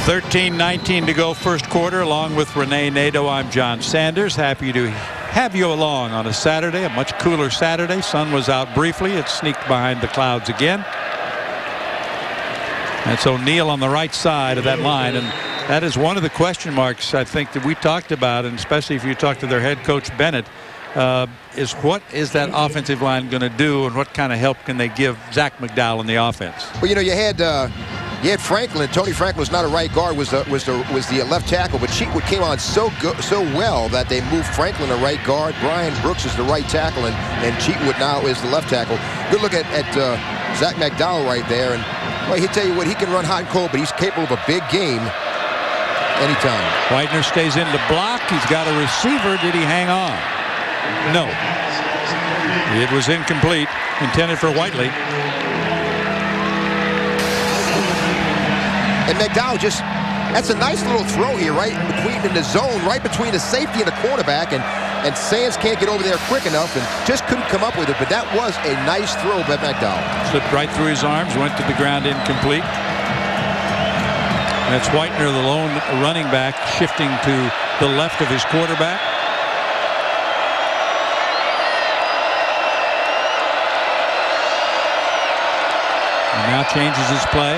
13:19 to go first quarter. Along with Renee Nadeau, I'm John Sanders. Happy to have you along on a Saturday, a much cooler Saturday. Sun was out briefly. It sneaked behind the clouds again. That's O'Neal on the right side of that line, and that is one of the question marks I think that we talked about, and especially if you talk to their head coach Bennett, is what is that offensive line going to do, and what kind of help can they give Zach McDowell in the offense? Well, you know, you had Franklin. Tony Franklin was not a right guard, was the left tackle, but Cheatwood came on so well that they moved Franklin to right guard. Brian Brooks is the right tackle, and Cheatwood now is the left tackle. Good look at Zach McDowell right there, and well, he'll tell you what, he can run hot and cold, but he's capable of a big game anytime. Whitener stays in to block. He's got a receiver. Did he hang on? No. It was incomplete, intended for Whiteley. And McDowell that's a nice little throw here, right in the zone, right between the safety and the quarterback, and Sands can't get over there quick enough and just couldn't come up with it, but that was a nice throw by McDowell. Slipped right through his arms, went to the ground, incomplete. That's Whitener, the lone running back, shifting to the left of his quarterback. And now changes his play.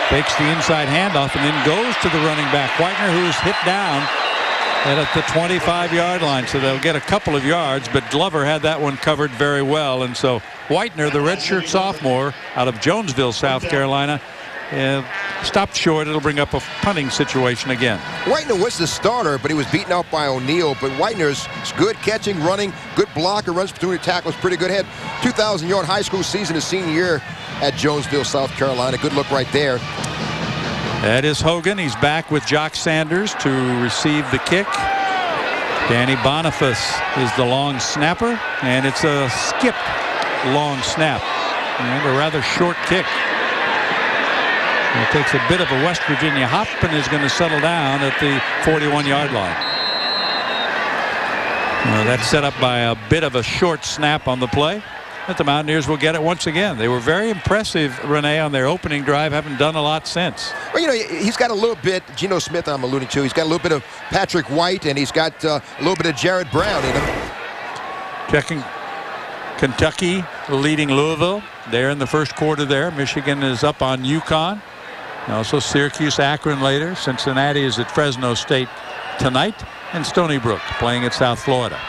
Takes the inside handoff and then goes to the running back, Whitener, who is hit down at the 25-yard line. So they'll get a couple of yards, but Glover had that one covered very well. And so Whitener, the redshirt sophomore out of Jonesville, South Carolina, stopped short. It'll bring up a punting situation again. Whitener was the starter, but he was beaten out by O'Neal. But Whitener's good catching, running, good blocker, runs between the tackles, pretty good head. 2,000-yard high school season his senior year at Jonesville, South Carolina. Good look right there. That is Hogan. He's back with Jock Sanders to receive the kick. Danny Boniface is the long snapper, and it's a skipped long snap and a rather short kick. It takes a bit of a West Virginia hop and is going to settle down at the 41-yard line. That's set up by a bit of a short snap on the play. But the Mountaineers will get it once again. They were very impressive, Renee, on their opening drive. Haven't done a lot since. Well, you know, he's got a little bit, Geno Smith I'm alluding to, he's got a little bit of Patrick White, and he's got a little bit of Jared Brown in him. Checking Kentucky leading Louisville. They're in the first quarter there. Michigan is up on UConn. Also Syracuse, Akron later. Cincinnati is at Fresno State tonight. And Stony Brook playing at South Florida.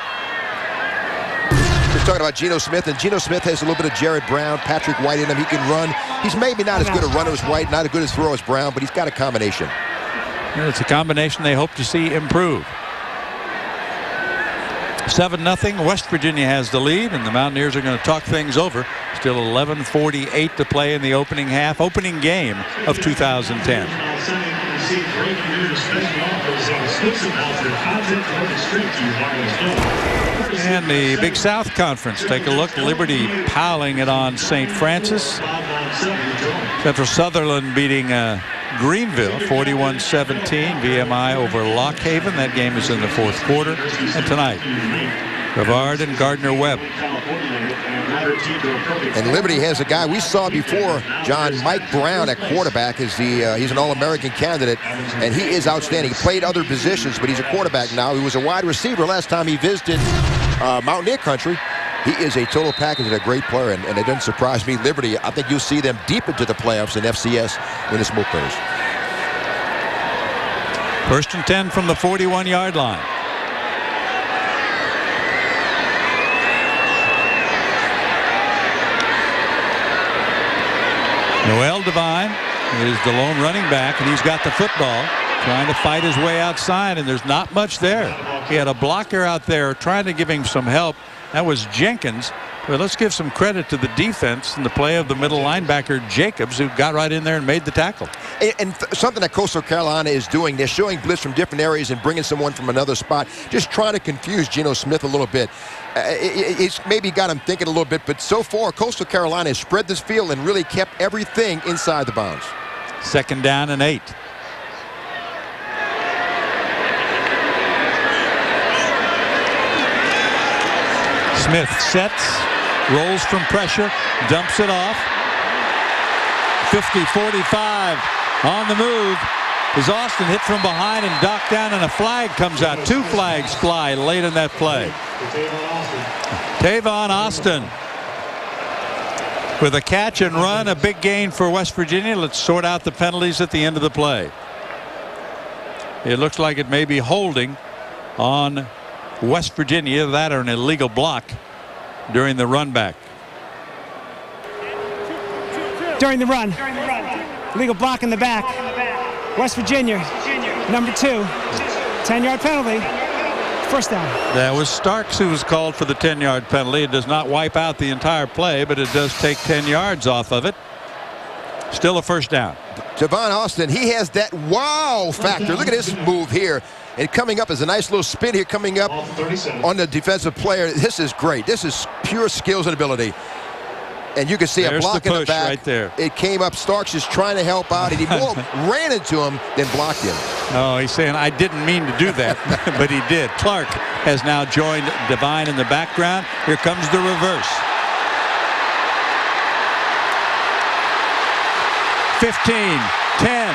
We're talking about Geno Smith, and Geno Smith has a little bit of Jared Brown, Patrick White in him. He can run. He's maybe not as good a runner as White, not as good a thrower as Brown, but he's got a combination. And it's a combination they hope to see improve. 7-0. West Virginia has the lead, and the Mountaineers are going to talk things over. Still 11:48 to play in the opening half, opening game of 2010. And the Big South Conference. Take a look. Liberty piling it on St. Francis. Central Sutherland beating Greenville 41-17. VMI over Lock Haven. That game is in the fourth quarter. And tonight, Brevard and Gardner-Webb. And Liberty has a guy we saw before, John, Mike Brown at quarterback. He's an All-American candidate, and he is outstanding. He played other positions, but he's a quarterback now. He was a wide receiver last time he visited Mountaineer Country. He is a total package and a great player, and it doesn't surprise me. Liberty, I think you'll see them deep into the playoffs in FCS when the smoke clears. 1st and 10 from the 41-yard line. Noel Devine is the lone running back, and he's got the football, trying to fight his way outside, and there's not much there. He had a blocker out there trying to give him some help. That was Jenkins. But let's give some credit to the defense and the play of the middle linebacker Jacobs, who got right in there and made the tackle. And something that Coastal Carolina is doing, they're showing blitz from different areas and bringing someone from another spot, just trying to confuse Geno Smith a little bit. It's maybe got him thinking a little bit, but so far Coastal Carolina has spread this field and really kept everything inside the bounds. 2nd down and 8. Smith sets, rolls from pressure, dumps it off. 50-45 on the move. Is Austin hit from behind and docked down, and a flag comes out. 2 flags fly late in that play. Tavon Austin with a catch and run, a big gain for West Virginia. Let's sort out the penalties at the end of the play. It looks like it may be holding on West Virginia, that or an illegal block during the run back. During the run. Legal block in the back. West Virginia, number 2, 10-yard penalty, first down. That was Starks who was called for the 10-yard penalty. It does not wipe out the entire play, but it does take 10 yards off of it. Still a first down. Tavon Austin, he has that wow factor. Look at this move here. And coming up is a nice little spin here coming up on the defensive player. This is great. This is pure skills and ability. And you can see a block in the back. Right there. It came up. Starks is trying to help out, and he more ran into him than blocked him. Oh, he's saying, I didn't mean to do that, but he did. Clark has now joined Devine in the background. Here comes the reverse. 15, 10.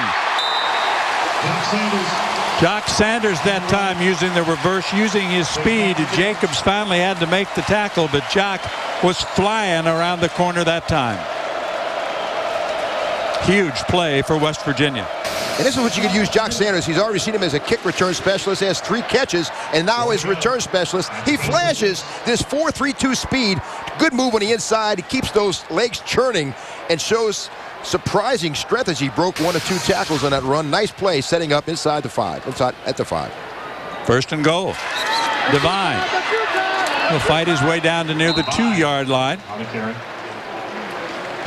Jock Sanders that time using the reverse, using his speed. Jacobs finally had to make the tackle, but Jock was flying around the corner that time. Huge play for West Virginia. And this is what you could use Jock Sanders. He's already seen him as a kick return specialist. He has 3 catches, and now as return specialist, he flashes this 4.32 speed. Good move on the inside. He keeps those legs churning and shows surprising strength as he broke 1 or 2 tackles on that run. Nice play setting up inside the 5, at the 5. First and goal. Devine will fight his way down to near the 2-yard line.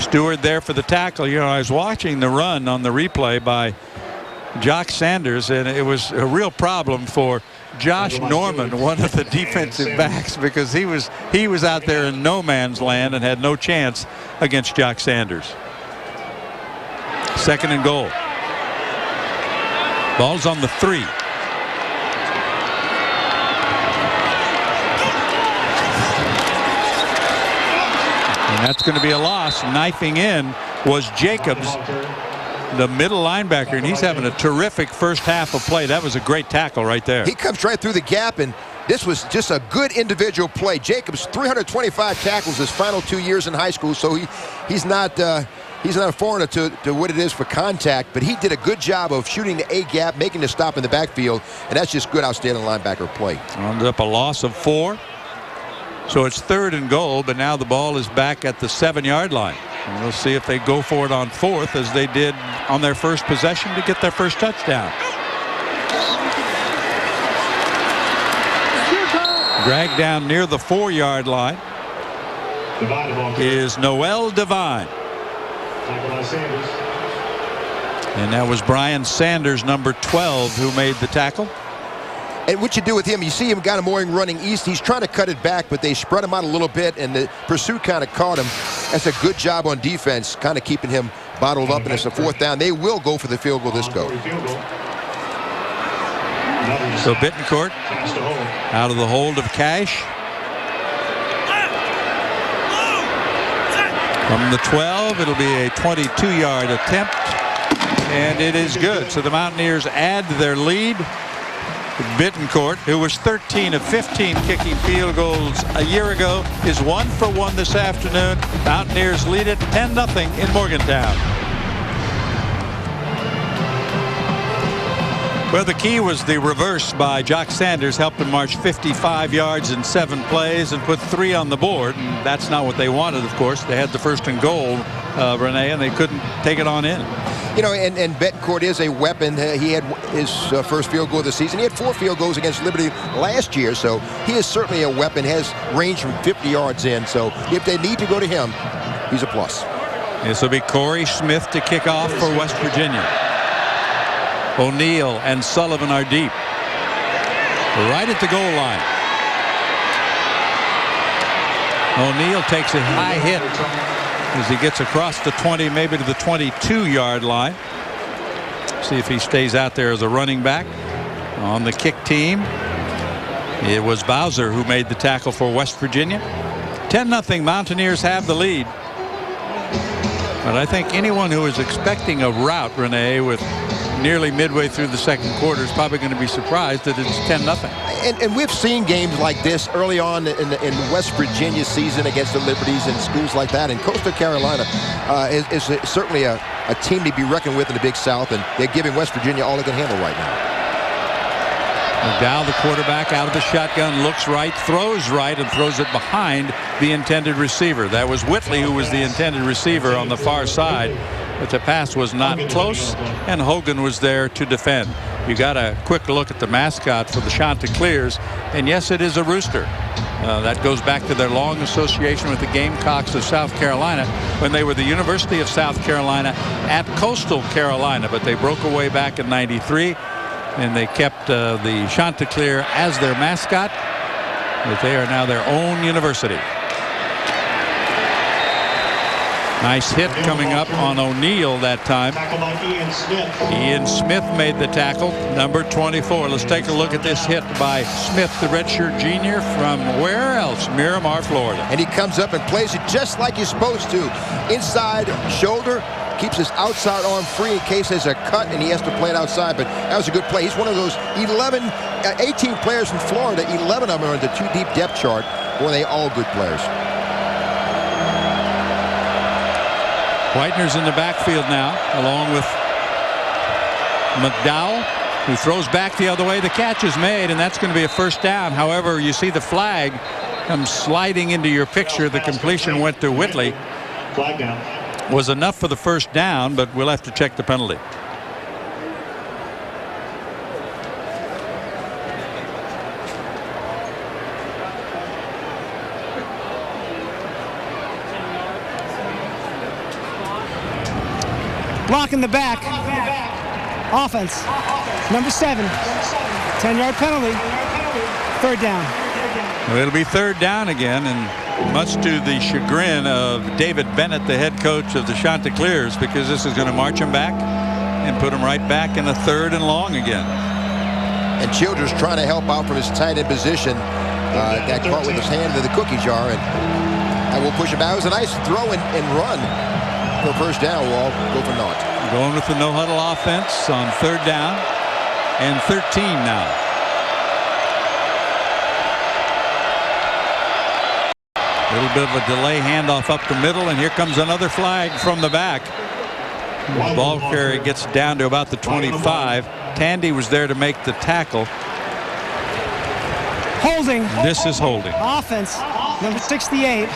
Stewart there for the tackle. You know, I was watching the run on the replay by Jock Sanders, and it was a real problem for Josh Norman, one of the defensive backs, because he was out there in no man's land and had no chance against Jock Sanders. Second and goal. Ball's on the 3. And that's going to be a loss. Knifing in was Jacobs, the middle linebacker, and he's having a terrific first half of play. That was a great tackle right there. He comes right through the gap, and this was just a good individual play. Jacobs, 325 tackles his final 2 years in high school, so he's not a foreigner to what it is for contact, but he did a good job of shooting the A gap, making the stop in the backfield, and that's just good, outstanding linebacker play. Ended up a loss of 4. So it's third and goal, but now the ball is back at the 7-yard line. And we'll see if they go for it on 4th as they did on their first possession to get their first touchdown. Dragged down near the 4-yard line is Noel Devine. And that was Brian Sanders, number 12, who made the tackle. And what you do with him, you see him got him more running east. He's trying to cut it back, but they spread him out a little bit, and the pursuit kind of caught him. That's a good job on defense, kind of keeping him bottled up, and it's a 4th down. They will go for the field goal this go. So Bittencourt out of the hold of Cash. From the 12, it'll be a 22-yard attempt, and it is good. So the Mountaineers add their lead. Bittencourt, who was 13 of 15 kicking field goals a year ago, is 1 for 1 this afternoon. Mountaineers lead it 10-0 in Morgantown. Well, the key was the reverse by Jock Sanders, helped him march 55 yards in 7 plays and put 3 on the board. And that's not what they wanted, of course. They had the first and goal, Renee, and they couldn't take it on in. You know, and Bittencourt is a weapon. He had his first field goal of the season. He had 4 field goals against Liberty last year, so he is certainly a weapon, has range from 50 yards in. So if they need to go to him, he's a plus. This will be Corey Smith to kick off for West Virginia. O'Neal and Sullivan are deep. Right at the goal line. O'Neal takes a high hit as he gets across the 20, maybe to the 22-yard line. See if he stays out there as a running back. On the kick team, it was Bowser who made the tackle for West Virginia. 10-0 Mountaineers have the lead. But I think anyone who is expecting a rout, Renee, with nearly midway through the second quarter is probably going to be surprised that it's 10-0. And we've seen games like this early on in West Virginia season against the Liberties and schools like that. And Coastal Carolina is certainly a team to be reckoned with in the Big South, and they're giving West Virginia all they can handle right now. McDowell, the quarterback, out of the shotgun, looks right, throws right, and throws it behind the intended receiver. That was Whitley who was the intended receiver on the far side, but the pass was not close, and Hogan was there to defend. You got a quick look at the mascot for the Chanticleers, and yes, it is a rooster. That goes back to their long association with the Gamecocks of South Carolina when they were the University of South Carolina at Coastal Carolina, but they broke away back in '93. And they kept the Chanticleer as their mascot, but they are now their own university. Nice hit coming up on O'Neal that time. Ian Smith made the tackle, number 24. Let's take a look at this hit by Smith, the redshirt junior from where else? Miramar, Florida. And he comes up and plays it just like he's supposed to. Inside shoulder. Keeps his outside arm free in case there's a cut and he has to play it outside. But that was a good play. He's one of those 18 players in Florida. 11 of them are in the two-deep depth chart. Boy, they all good players. Whitener's in the backfield now, along with McDowell, who throws back the other way. The catch is made, and that's going to be a first down. However, you see the flag come sliding into your picture. The completion went to Whitley. Flag down. Was enough for the first down, but we'll have to check the penalty. Block in the back. Offense. Number 7. 10-yard penalty. Third down. Well, it'll be third down again, and much to the chagrin of David Bennett, the head coach of the Chanticleers, because this is going to march him back and put him right back in a 3rd and long again. And Childers trying to help out from his tight end position. Got caught with his hand in the cookie jar, and will push him out. It was a nice throw and run for first down. We'll all go for naught. Going with the no-huddle offense on 3rd down and 13 now. A little bit of a delay handoff up the middle, and here comes another flag from the back. The ball carrier gets down to about the 25. Tandy was there to make the tackle. Holding. This is holding. Offense, number 68.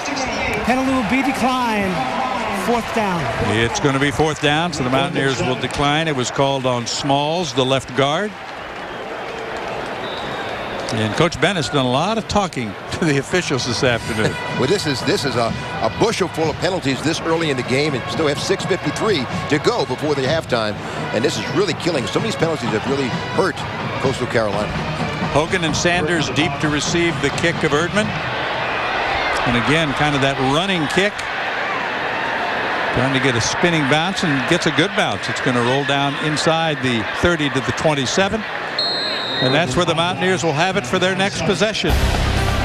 Penalty will be declined. 4th down. It's going to be 4th down, so the Mountaineers will decline. It was called on Smalls, the left guard. And Coach Bennett's done a lot of talking to the officials this afternoon. Well, this is a bushel full of penalties this early in the game, and still have 6:53 to go before the halftime. And this is really killing. Some of these penalties have really hurt Coastal Carolina. Hogan and Sanders deep to receive the kick of Erdman. And again, kind of that running kick. Trying to get a spinning bounce, and gets a good bounce. It's going to roll down inside the 30 to the 27. And that's where the Mountaineers will have it for their next possession.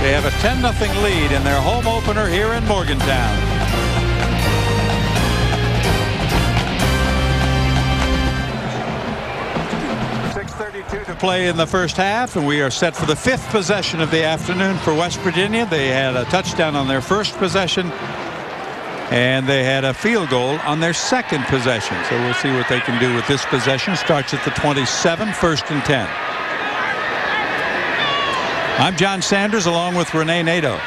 They have a 10-0 lead in their home opener here in Morgantown. 6:32 to play in the first half, and we are set for the 5th possession of the afternoon for West Virginia. They had a touchdown on their first possession, and they had a field goal on their second possession. So we'll see what they can do with this possession. Starts at the 27, 1st and 10. I'm John Sanders along with Renee Nadeau.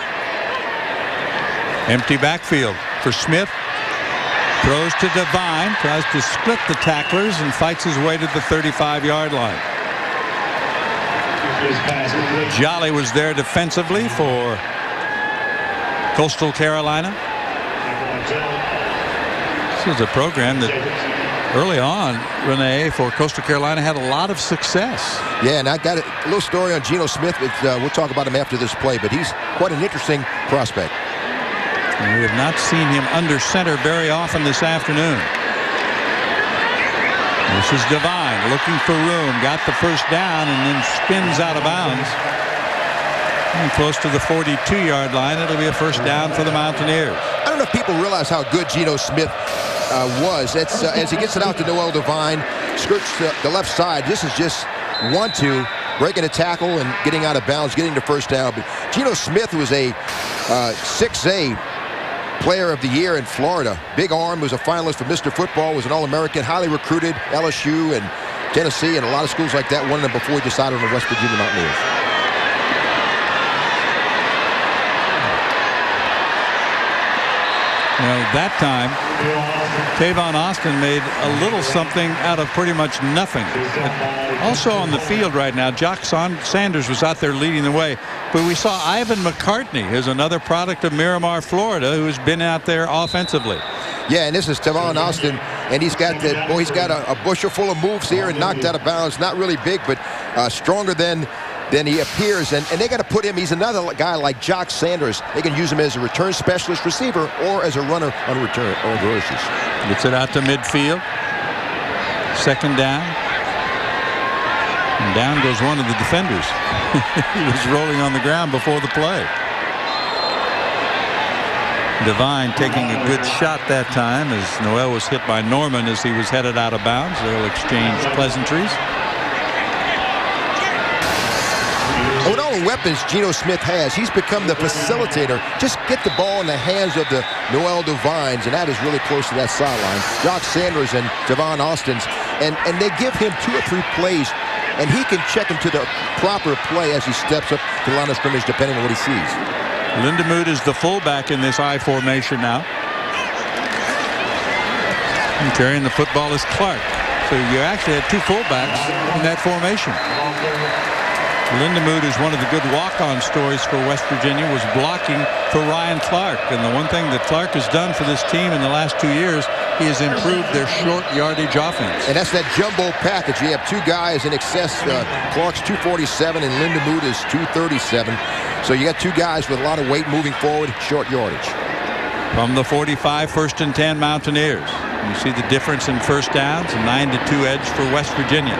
Empty backfield for Smith. Throws to Devine. Tries to split the tacklers and fights his way to the 35-yard line. Jolly was there defensively for Coastal Carolina. This is a program that early on, Renee, for Coastal Carolina had a lot of success. Yeah, and I got a little story on Geno Smith. We'll talk about him after this play, but he's quite an interesting prospect. And we have not seen him under center very often this afternoon. This is Devine looking for room. Got the first down and then spins out of bounds. And close to the 42-yard line. It'll be a first down for the Mountaineers. I don't know if people realize how good Geno Smith was. That's as he gets it out to Noel Devine, skirts the left side. This is just 1-2, breaking a tackle and getting out of bounds, getting the first down. But Geno Smith was a 6A Player of the Year in Florida. Big arm, was a finalist for Mr. Football, was an All-American, highly recruited. LSU and Tennessee and a lot of schools like that wanted him before he decided on the West Virginia Mountaineers. Well, that time, Tavon Austin made a little something out of pretty much nothing. Also on the field right now, Jock Sanders was out there leading the way. But we saw Ivan McCartney, who's another product of Miramar, Florida, who has been out there offensively. Yeah, and this is Tavon Austin, and he's got that. Boy, he's got a bushel full of moves here and knocked out of bounds. Not really big, but stronger than he appears. And they got to put him. He's another guy like Jock Sanders. They can use him as a return specialist receiver or as a runner on return or rushes. Gets it out to midfield. Second down. And down goes one of the defenders. He was rolling on the ground before the play. Devine taking a good shot that time as Noel was hit by Norman as he was headed out of bounds. They'll exchange pleasantries. With all the weapons Geno Smith has, he's become the facilitator. Just get the ball in the hands of the Noel Devines, and that is really close to that sideline. Jock Sanders and Tavon Austin's, and they give him 2 or 3 plays, and he can check him to the proper play as he steps up to the line of scrimmage, depending on what he sees. Lindemuth is the fullback in this I formation now. And carrying the football is Clark. So you actually had 2 fullbacks in that formation. Lindemuth is one of the good walk-on stories for West Virginia, was blocking for Ryan Clark. And the one thing that Clark has done for this team in the last 2 years, he has improved their short yardage offense. And that's that jumbo package. You have 2 guys in excess. Clark's 247 and Lindemuth is 237. So you got 2 guys with a lot of weight moving forward, short yardage. From the 45, 1st and 10 Mountaineers. You see the difference in first downs, a 9-2 edge for West Virginia.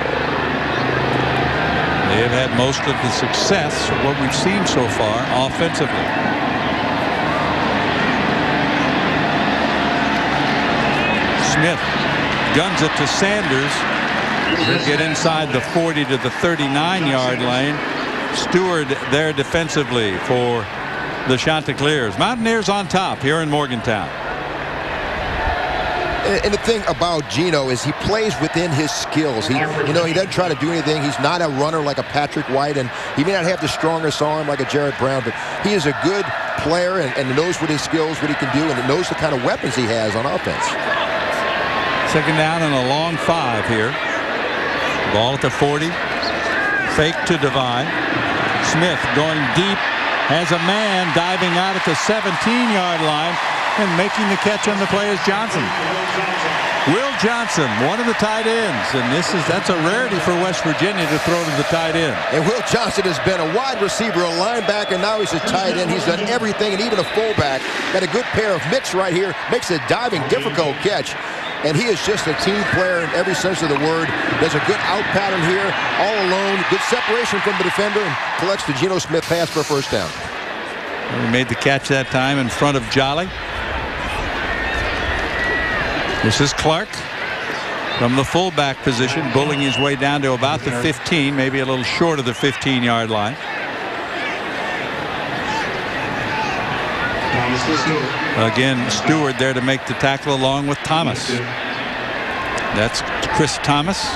They have had most of the success of what we've seen so far offensively. Smith guns it to Sanders. He'll get inside the 40 to the 39-yard lane. Stewart there defensively for the Chanticleers. Mountaineers on top here in Morgantown. And the thing about Geno is he plays within his skills. He doesn't try to do anything. He's not a runner like a Patrick White, and he may not have the strongest arm like a Jared Brown, but he is a good player and knows what his skills, what he can do, and he knows the kind of weapons he has on offense. Second down and a long 5 here. Ball at the 40. Fake to Devine. Smith going deep. Has a man diving out at the 17-yard line. And making the catch on the play is Johnson. Will Johnson, one of the tight ends. And that's a rarity for West Virginia to throw to the tight end. And Will Johnson has been a wide receiver, a linebacker, now he's a tight end. He's done everything, and even a fullback. Got a good pair of mitts right here. Makes a diving, difficult catch. And he is just a team player in every sense of the word. Does a good out pattern here, all alone. Good separation from the defender, and collects the Geno Smith pass for a first down. He made the catch that time in front of Jolly. This is Clark from the fullback position, bullying his way down to about the 15, maybe a little short of the 15-yard line. Again, Stewart there to make the tackle along with Thomas. That's Chris Thomas.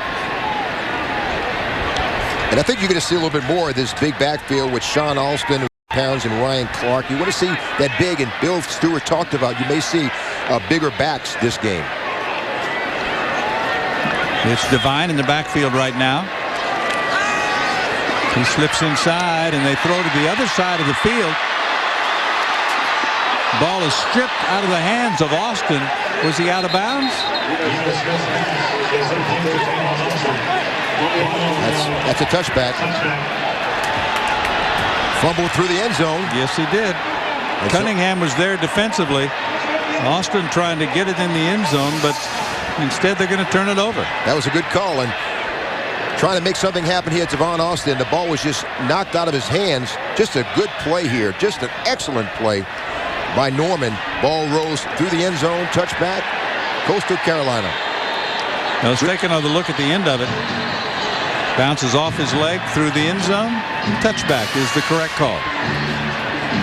And I think you're going to see a little bit more of this big backfield with Sean Alston, Pounds, and Ryan Clark. You want to see that big, and Bill Stewart talked about, you may see bigger backs this game. It's Devine in the backfield right now. He slips inside, and they throw to the other side of the field. Ball is stripped out of the hands of Austin. Was he out of bounds? That's a touchback. Fumbled through the end zone. Yes, he did. Cunningham was there defensively. Austin trying to get it in the end zone, but instead they're going to turn it over. That was a good call, and trying to make something happen here to Tavon Austin. The ball was just knocked out of his hands. Just a good play here. Just an excellent play by Norman. Ball rolls through the end zone. Touchback. Coastal Carolina. Now let's take another look at the end of it. Bounces off his leg through the end zone. Touchback is the correct call.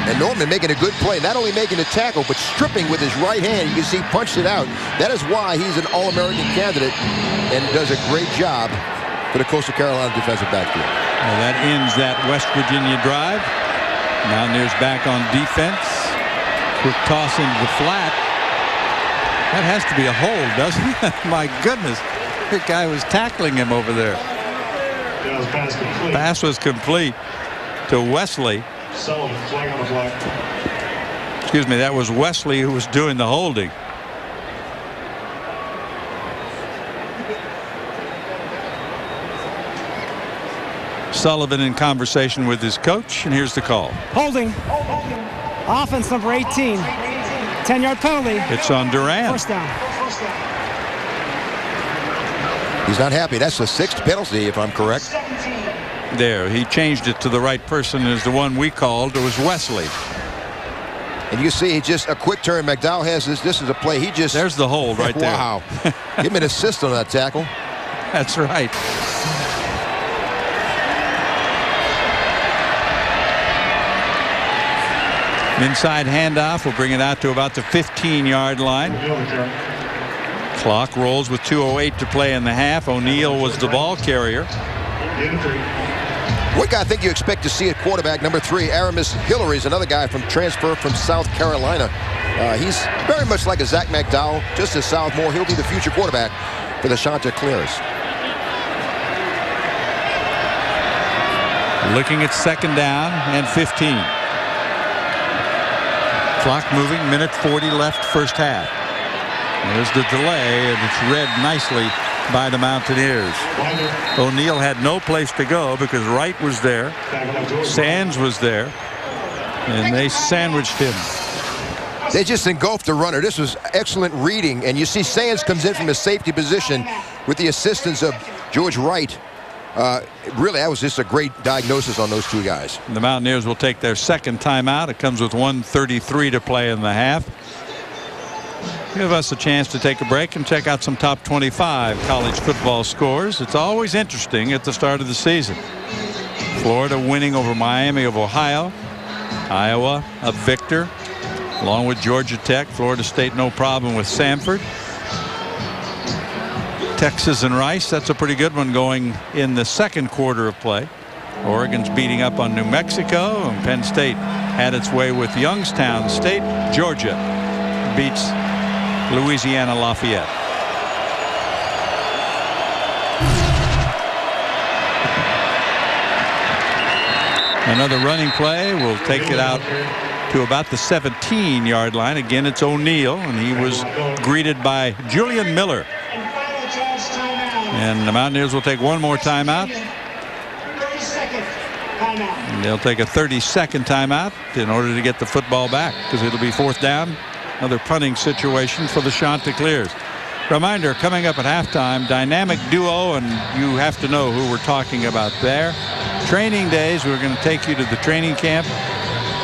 And Norman making a good play. Not only making the tackle, but stripping with his right hand. You can see he punched it out. That is why he's an All-American candidate and does a great job for the Coastal Carolina defensive backfield. Well, that ends that West Virginia drive. Mountaineers back on defense. Quick toss into the flat. That has to be a hold, doesn't it? My goodness. The guy was tackling him over there. Pass was complete to Wesley. Sullivan flag on the block. Excuse me, that was Wesley who was doing the holding. Sullivan in conversation with his coach, and here's the call. Holding. Offense number 18. 10-yard penalty. It's on Duran. First down. He's not happy. That's the 6th penalty, if I'm correct. There, he changed it to the right person as the one we called. It was Wesley. And you see, just a quick turn. McDowell has this. This is a play. He just. There's the hold right there. Wow. Give him an assist on that tackle. That's right. Inside handoff will bring it out to about the 15-yard line. Clock rolls with 2:08 to play in the half. O'Neal was the ball carrier. What guy I think you expect to see at quarterback? Number 3, Aramis Hillary is another guy from transfer from South Carolina. He's very much like a Zach McDowell, just as sophomore. He'll be the future quarterback for the Chanticleers. Looking at 2nd down and 15. Clock moving, minute 40 left, first half. There's the delay, and it's read nicely by the Mountaineers. O'Neal had no place to go because Wright was there, Sands was there, and they sandwiched him. They just engulfed the runner. This was excellent reading, and you see Sands comes in from a safety position with the assistance of George Wright. Really, that was just a great diagnosis on those 2 guys. The Mountaineers will take their 2nd timeout. It comes with 1:33 to play in the half. Give us a chance to take a break and check out some top 25 college football scores. It's always interesting at the start of the season. Florida winning over Miami of Ohio. Iowa a victor along with Georgia Tech. Florida State no problem with Samford. Texas and Rice, that's a pretty good one going in the 2nd quarter of play. Oregon's beating up on New Mexico, and Penn State had its way with Youngstown State. Georgia beats Louisiana Lafayette. Another running play will take it out to about the 17-yard line. Again, it's O'Neal, and he was greeted by Julian Miller. And the Mountaineers will take one more timeout. And they'll take a 30-second timeout in order to get the football back, because it'll be 4th down. Another punting situation for the Chanticleers. Reminder, coming up at halftime, dynamic duo, and you have to know who we're talking about there. Training days, we're going to take you to the training camp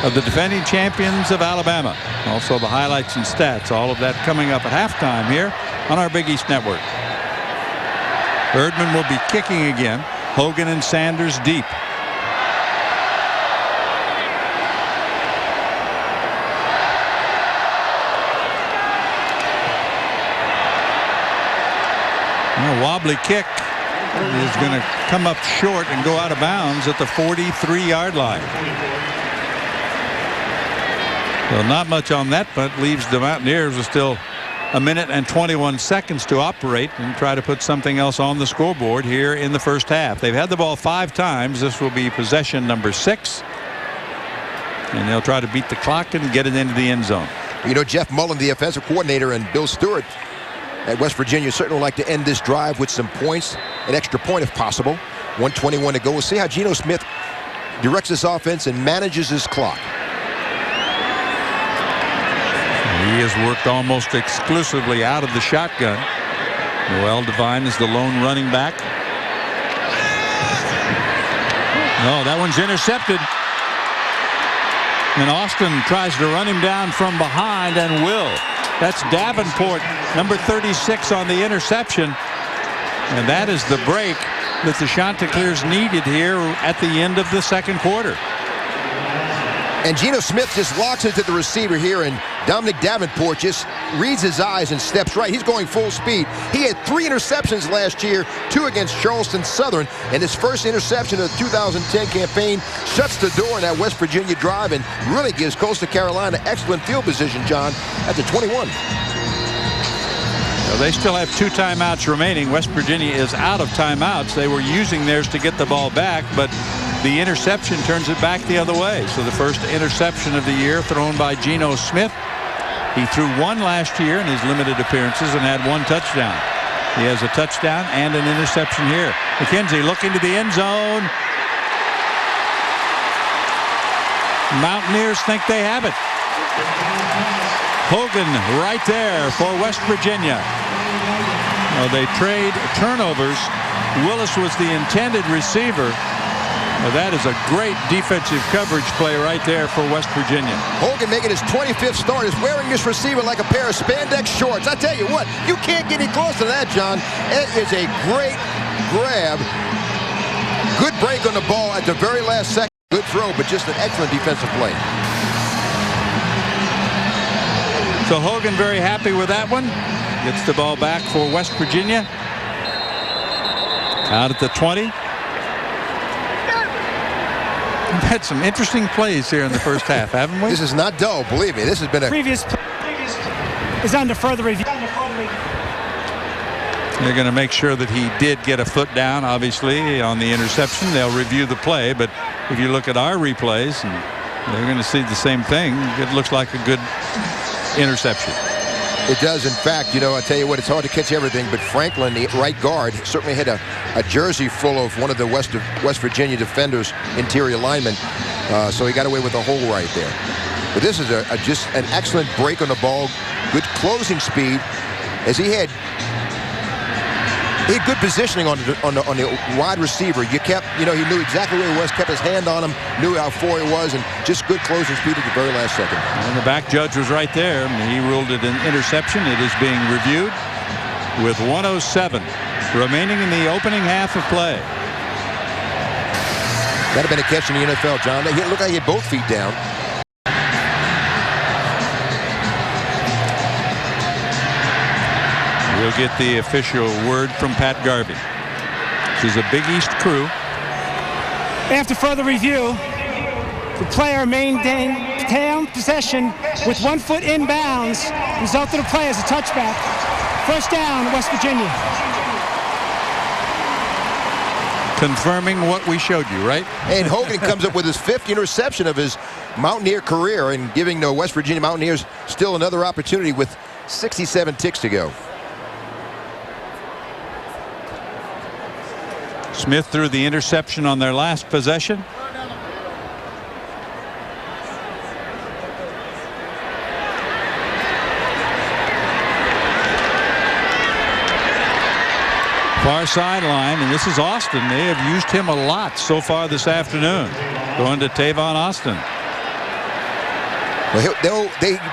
of the defending champions of Alabama. Also the highlights and stats, all of that coming up at halftime here on our Big East Network. Erdman will be kicking again. Hogan and Sanders deep. A wobbly kick is going to come up short and go out of bounds at the 43-yard line. Well, not much on that punt. Leaves the Mountaineers with still a minute and 21 seconds to operate and try to put something else on the scoreboard here in the first half. They've had the ball 5 times. This will be possession number 6. And they'll try to beat the clock and get it into the end zone. You know, Jeff Mullen, the offensive coordinator, and Bill Stewart at West Virginia certainly would like to end this drive with some points, an extra point if possible. 1:21 to go. We'll see how Geno Smith directs this offense and manages his clock. He has worked almost exclusively out of the shotgun. Noel Devine is the lone running back. No, that one's intercepted. And Austin tries to run him down from behind and will. That's Davenport, number 36 on the interception. And that is the break that the Chanticleers needed here at the end of the second quarter. And Geno Smith just locks into the receiver here, and Dominic Davenport just reads his eyes and steps right. He's going full speed. He had 3 interceptions last year, 2 against Charleston Southern, and his first interception of the 2010 campaign shuts the door on that West Virginia drive and really gives Coastal Carolina excellent field position, John, at the 21. So they still have 2 timeouts remaining. West Virginia is out of timeouts. They were using theirs to get the ball back, but the interception turns it back the other way. So the first interception of the year thrown by Geno Smith. He threw 1 last year in his limited appearances and had 1 touchdown. He has a touchdown and an interception here. McKenzie looking to the end zone. Mountaineers think they have it. Hogan right there for West Virginia. Well, they trade turnovers. Willis was the intended receiver. Well, that is a great defensive coverage play right there for West Virginia. Hogan making his 25th start is wearing this receiver like a pair of spandex shorts. I tell you what, you can't get any closer to that, John. It is a great grab. Good break on the ball at the very last second. Good throw, but just an excellent defensive play. So Hogan very happy with that one. Gets the ball back for West Virginia. Out at the 20. We've had some interesting plays here in the first half, haven't we? This is not dull, believe me. This has been a Previous is under further review. They're going to make sure that he did get a foot down, obviously, on the interception. They'll review the play, but if you look at our replays, and they're going to see the same thing. It looks like a good interception. It does, in fact. You know, I tell you what, it's hard to catch everything, but Franklin, the right guard, certainly had a jersey full of one of the West Virginia defenders' interior linemen, so he got away with a hole right there. But this is just an excellent break on the ball, good closing speed, as he had good positioning on the wide receiver. He knew exactly where he was, kept his hand on him, knew how far he was, and just good closing speed at the very last second. And the back judge was right there. He ruled it an interception. It is being reviewed with 1:07 remaining in the opening half of play. That'd have been a catch in the NFL, John. It looked like he had both feet down. We'll get the official word from Pat Garvey. This is a Big East crew. After further review, the player maintained possession with 1 foot inbounds. Result of the play is a touchback. First down, West Virginia. Confirming what we showed you, right? And Hogan comes up with his 5th interception of his Mountaineer career and giving the West Virginia Mountaineers still another opportunity with 67 ticks to go. Smith threw the interception on their last possession. Far sideline, and this is Austin. They have used him a lot so far this afternoon. Going to Tavon Austin. Well,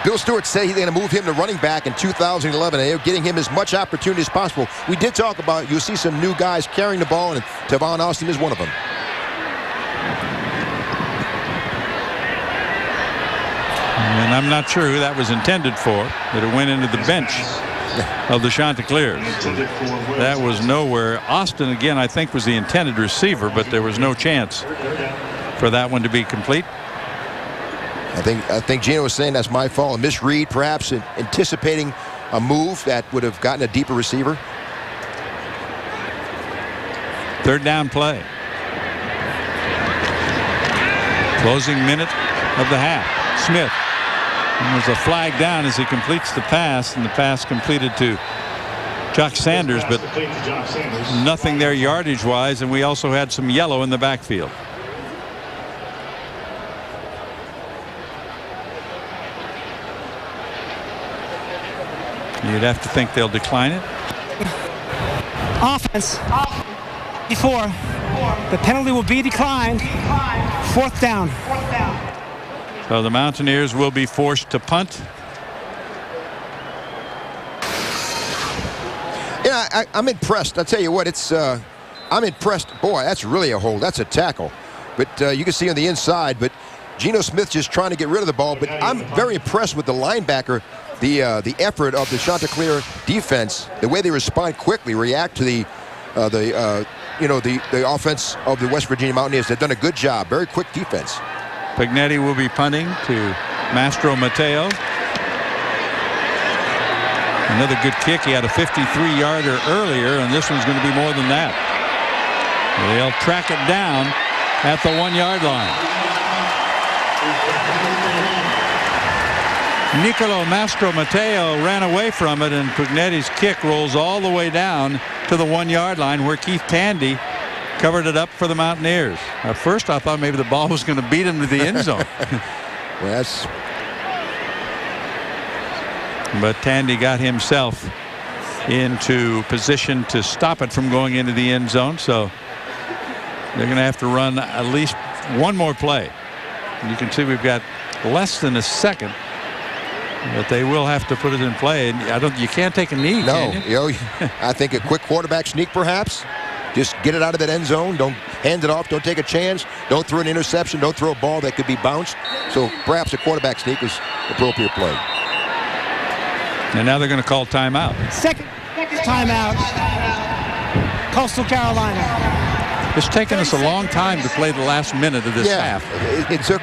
Bill Stewart said he's going to move him to running back in 2011. They're getting him as much opportunity as possible. We did talk about, you'll see some new guys carrying the ball, and Tavon Austin is one of them. And I'm not sure who that was intended for, but it went into the bench of the Chanticleers. That was nowhere. Austin, again, I think was the intended receiver, but there was no chance for that one to be complete. I think Geno was saying that's my fault. A misread, perhaps anticipating a move that would have gotten a deeper receiver. Third down play. Closing minute of the half. Smith. And there's a flag down as he completes the pass, and the pass completed to Jock Sanders, but nothing there yardage-wise, and we also had some yellow in the backfield. You'd have to think they'll decline it. Offense. Before the penalty will be declined. 4th down. So the Mountaineers will be forced to punt. Yeah, I'm impressed. I'll tell you what, I'm impressed. Boy, that's really a hold. That's a tackle. But you can see on the inside, but Geno Smith just trying to get rid of the ball. But I'm very impressed with the linebacker, the effort of the Chanticleer defense, the way they respond quickly, react to the offense of the West Virginia Mountaineers. They've done a good job. Very quick defense. Pignetti will be punting to Mastro Mateo. Another good kick. He had a 53-yarder earlier, and this one's going to be more than that. They'll track it down at the 1-yard line. Nicolo Mastro Mateo ran away from it, and Pugnetti's kick rolls all the way down to the 1-yard line where Keith Tandy covered it up for the Mountaineers. At first I thought maybe the ball was going to beat him to the end zone. Well, but Tandy got himself into position to stop it from going into the end zone. So they're going to have to run at least one more play. And you can see we've got less than a second, but they will have to put it in play. And you can't take a knee. No, can you? I think a quick quarterback sneak, perhaps. Just get it out of that end zone. Don't hand it off. Don't take a chance. Don't throw an interception. Don't throw a ball that could be bounced. So perhaps a quarterback sneak is appropriate play. And now they're going to call timeout. Second timeout. Coastal Carolina. It's taken us a long time to play the last minute of this half. It took.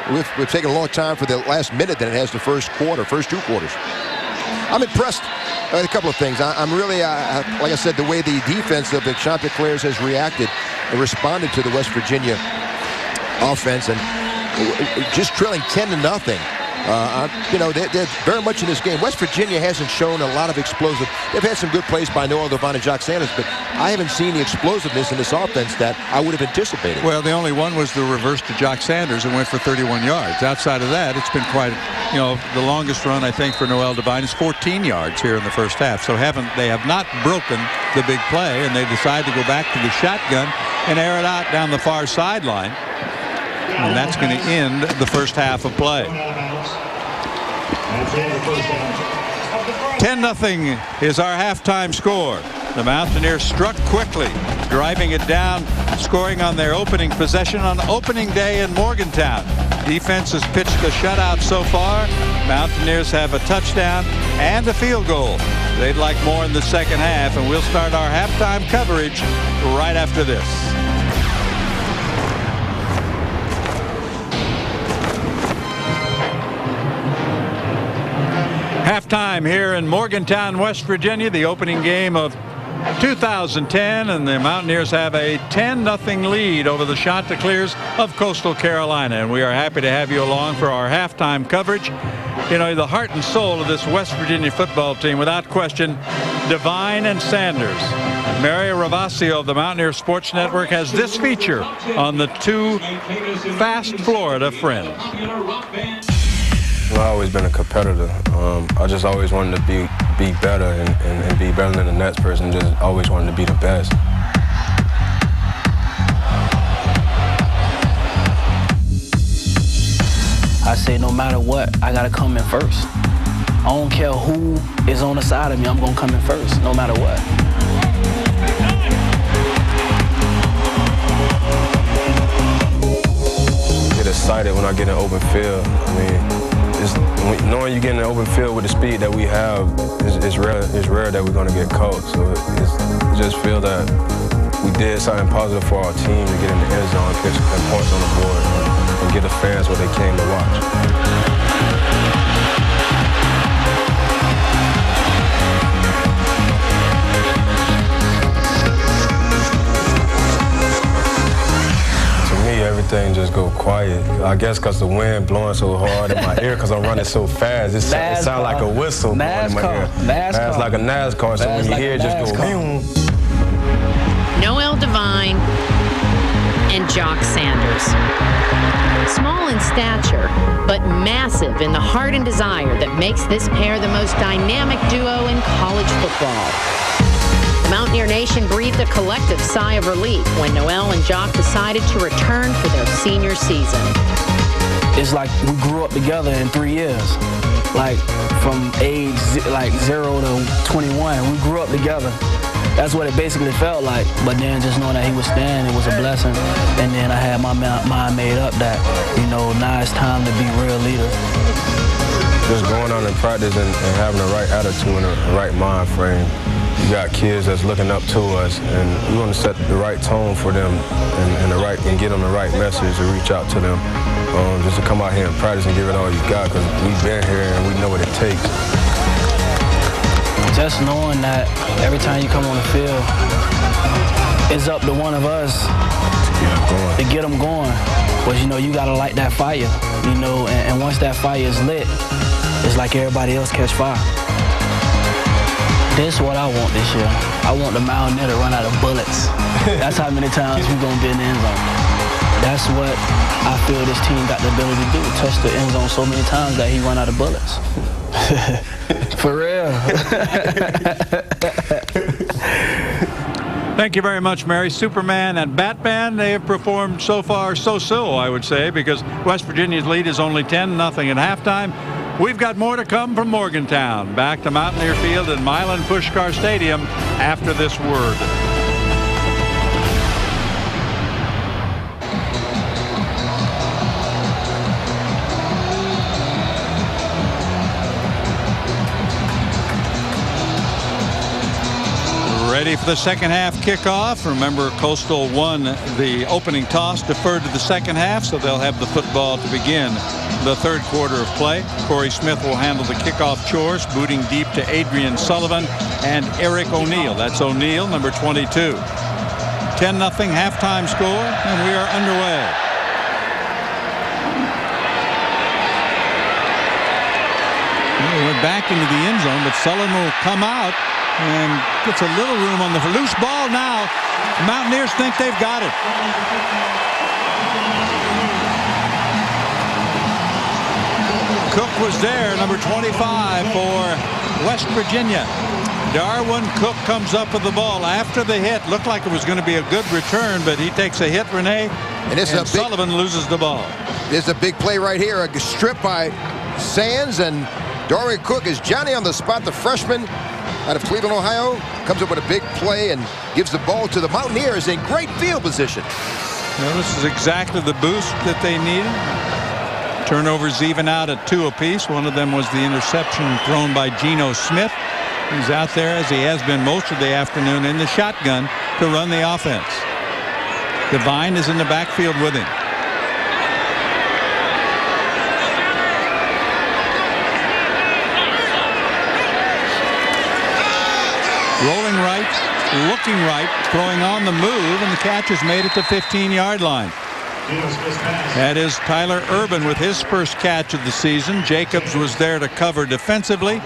We've taken a long time for the last minute than it has the first two quarters. I'm impressed. A couple of things. I'm really, like I said, the way the defense of the Chanticleers has reacted and responded to the West Virginia offense, and just trailing 10-0. They're very much in this game. West Virginia hasn't shown a lot of explosive. They've had some good plays by Noel Devine and Jock Sanders, but I haven't seen the explosiveness in this offense that I would have anticipated. Well, the only one was the reverse to Jock Sanders and went for 31 yards. Outside of that, it's been quite, the longest run, I think, for Noel Devine is 14 yards here in the first half. So they have not broken the big play, and they decide to go back to the shotgun and air it out down the far sideline. And that's going to end the first half of play. 10-0 is our halftime score. The Mountaineers struck quickly, driving it down, scoring on their opening possession on opening day in Morgantown. Defense has pitched a shutout so far. Mountaineers have a touchdown and a field goal. They'd like more in the second half, and we'll start our halftime coverage right after this. Halftime here in Morgantown, West Virginia, the opening game of 2010, and the Mountaineers have a 10-0 lead over the Chanticleers of Coastal Carolina, and we are happy to have you along for our halftime coverage. The heart and soul of this West Virginia football team, without question, Devine and Sanders. Mary Ravasio of the Mountaineer Sports Network has this feature on the two fast Florida friends. I've always been a competitor. I just always wanted to be better and be better than the next person. Just always wanted to be the best. I say no matter what, I gotta come in first. I don't care who is on the side of me, I'm gonna come in first, no matter what. I get excited when I get in open field. Knowing you get in the open field with the speed that we have, it's rare that we're going to get caught. So I just feel that we did something positive for our team to get in the end zone, get some points on the board, and get the fans what they came to watch. Everything just go quiet. I guess because the wind blowing so hard in my ear because I'm running so fast. It sounds like a whistle blowing in my ear. NASCAR. It's like a NASCAR, so when you hear it, just go boom. Noel Devine and Jock Sanders. Small in stature, but massive in the heart and desire that makes this pair the most dynamic duo in college football. Mountaineer Nation breathed a collective sigh of relief when Noel and Jock decided to return for their senior season. it's like we grew up together in 3 years. Like from age 0 to 21, we grew up together. That's what it basically felt like. But then just knowing that he was staying, it was a blessing. And then I had my mind made up that, now it's time to be real leaders. Just going on in practice and having the right attitude and the right mind frame. You got kids that's looking up to us, and we want to set the right tone for them and get them the right message to reach out to them. Just to come out here and practice and give it all you got, because we've been here and we know what it takes. Just knowing that every time you come on the field, it's up to one of us to get them going. But you gotta light that fire, and once that fire is lit, it's like everybody else catch fire. This is what I want this year. I want the Mountaineer to run out of bullets. That's how many times we're gonna be in the end zone. That's what I feel this team got the ability to do, touch the end zone so many times that he run out of bullets. For real. Thank you very much, Mary. Superman and Batman, they have performed so far so-so, I would say, because West Virginia's lead is only 10-0 at halftime. We've got more to come from Morgantown. Back to Mountaineer Field and Milan Puskar Stadium after this word. Ready for the second half kickoff. Remember, Coastal won the opening toss, deferred to the second half, so they'll have the football to begin the third quarter of play. Corey Smith will handle the kickoff chores, booting deep to Adrian Sullivan and Eric O'Neill. That's O'Neill, number 22. 10-0 halftime score, and we are underway. We went back into the end zone, but Sullivan will come out and gets a little room on the loose ball now. The Mountaineers think they've got it. Cook was there, number 25 for West Virginia. Darwin Cook comes up with the ball after the hit. Looked like it was going to be a good return, but he takes a hit, Renee, and Sullivan loses the ball. This is a big play right here. A strip by Sands, and Darwin Cook is Johnny on the spot, the freshman out of Cleveland, Ohio, comes up with a big play and gives the ball to the Mountaineers in great field position. Well, this is exactly the boost that they needed. Turnovers even out at 2 apiece. One of them was the interception thrown by Geno Smith. He's out there, as he has been most of the afternoon, in the shotgun to run the offense. Devine is in the backfield with him. Rolling right, looking right, throwing on the move, and the catch has made it to 15-yard line. That is Tyler Urban with his first catch of the season. Jacobs was there to cover defensively.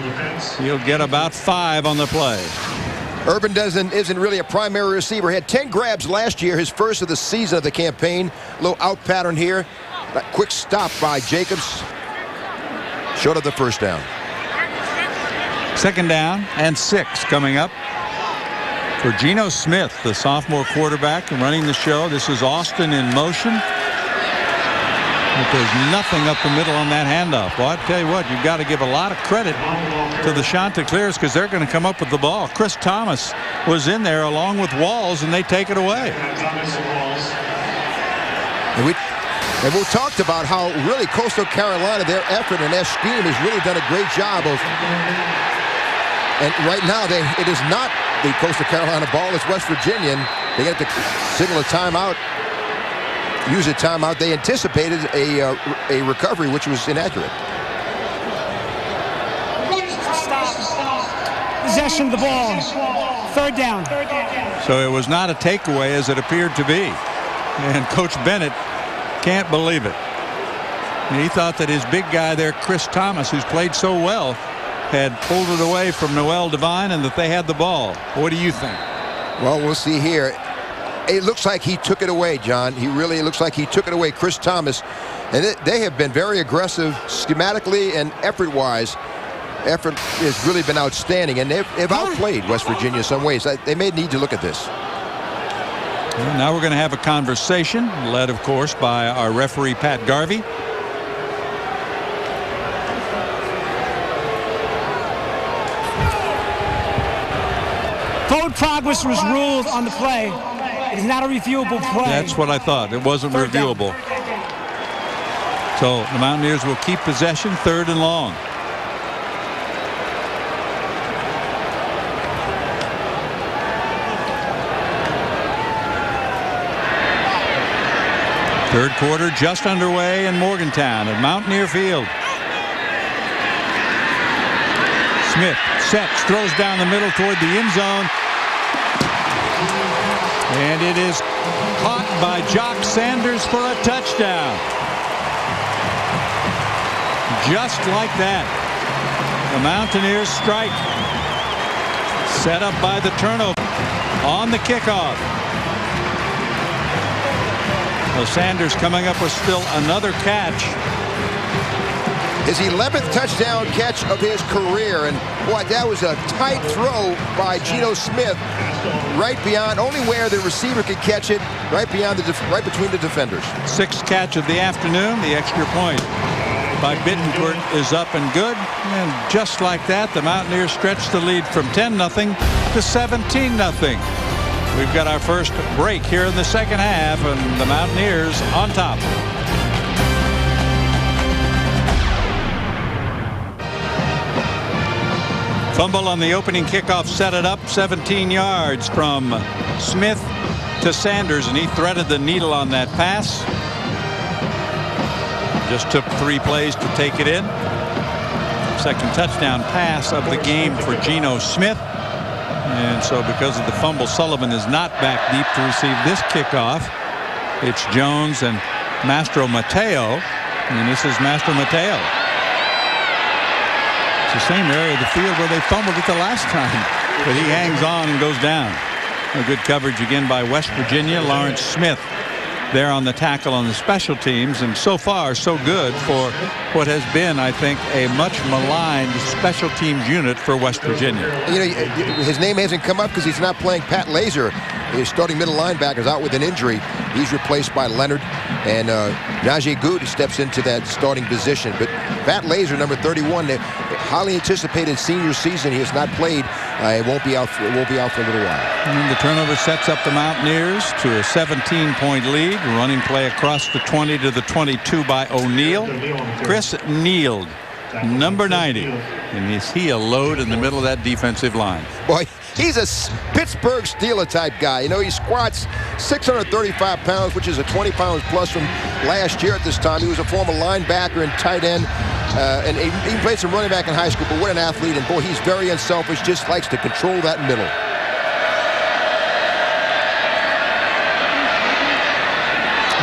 He'll get about 5 on the play. Urban isn't really a primary receiver. He had 10 grabs last year, his first of the season of the campaign. A little out pattern here. That quick stop by Jacobs. Short of the first down. Second down and 6 coming up for Geno Smith, the sophomore quarterback, running the show. This is Austin in motion. But there's nothing up the middle on that handoff. Well, I tell you what, you've got to give a lot of credit to the Chanticleers, because they're going to come up with the ball. Chris Thomas was in there along with Walls, and they take it away. And we talked about how really Coastal Carolina, their effort and their scheme has really done a great job of. And right now, it is not the Coastal Carolina ball. It's West Virginia. They have to signal a timeout, use a timeout. They anticipated a recovery, which was inaccurate. Possession of the ball. Third down. So it was not a takeaway as it appeared to be. And Coach Bennett can't believe it. And he thought that his big guy there, Chris Thomas, who's played so well, had pulled it away from Noel Devine, and that they had the ball. What do you think? Well, we'll see here. It looks like he took it away, John. He really looks like he took it away, Chris Thomas. And they have been very aggressive schematically and effort-wise. Effort has really been outstanding, and they've outplayed West Virginia in some ways. They may need to look at this. Well, now we're going to have a conversation, led, of course, by our referee, Pat Garvey. Forward progress was ruled on the play. It is not a reviewable play. That's what I thought. It wasn't reviewable. So the Mountaineers will keep possession, 3rd and long. Third quarter just underway in Morgantown at Mountaineer Field. Smith sets, throws down the middle toward the end zone. And it is caught by Jock Sanders for a touchdown. Just like that. The Mountaineers strike. Set up by the turnover on the kickoff. Well, Sanders coming up with still another catch. His 11th touchdown catch of his career, and boy, that was a tight throw by Geno Smith, right beyond, only where the receiver could catch it, right beyond right between the defenders. 6th catch of the afternoon. The extra point by Bittencourt is up and good, and just like that, the Mountaineers stretch the lead from 10-0 to 17-0. We've got our first break here in the second half, and the Mountaineers on top. Fumble on the opening kickoff, set it up 17 yards from Smith to Sanders, and he threaded the needle on that pass. Just took 3 plays to take it in. Second touchdown pass of the game for Geno Smith. And so because of the fumble, Sullivan is not back deep to receive this kickoff. It's Jones and Mastro Mateo. And this is Mastro Mateo. It's the same area of the field where they fumbled it the last time. But he hangs on and goes down. A good coverage again by West Virginia. Lawrence Smith there on the tackle on the special teams, and so far so good for what has been, I think, a much maligned special teams unit for West Virginia. You know, his name hasn't come up because he's not playing. Pat Laser, his starting middle linebacker, is out with an injury. He's replaced by Leonard, and Najee Good steps into that starting position. But Pat Laser, number 31, the highly anticipated senior season, he has not played. It won't be out for a little while. And the turnover sets up the Mountaineers to a 17-point lead. Running play across the 20 to the 22 by O'Neal. Chris Neal, number 90. And is he a load in the middle of that defensive line? Boy, he's a Pittsburgh Steeler type guy. You know, he squats 635 pounds, which is a 20 pounds plus from last year at this time. He was a former linebacker and tight end. And he played some running back in high school, but what an athlete. And boy, he's very unselfish, just likes to control that middle.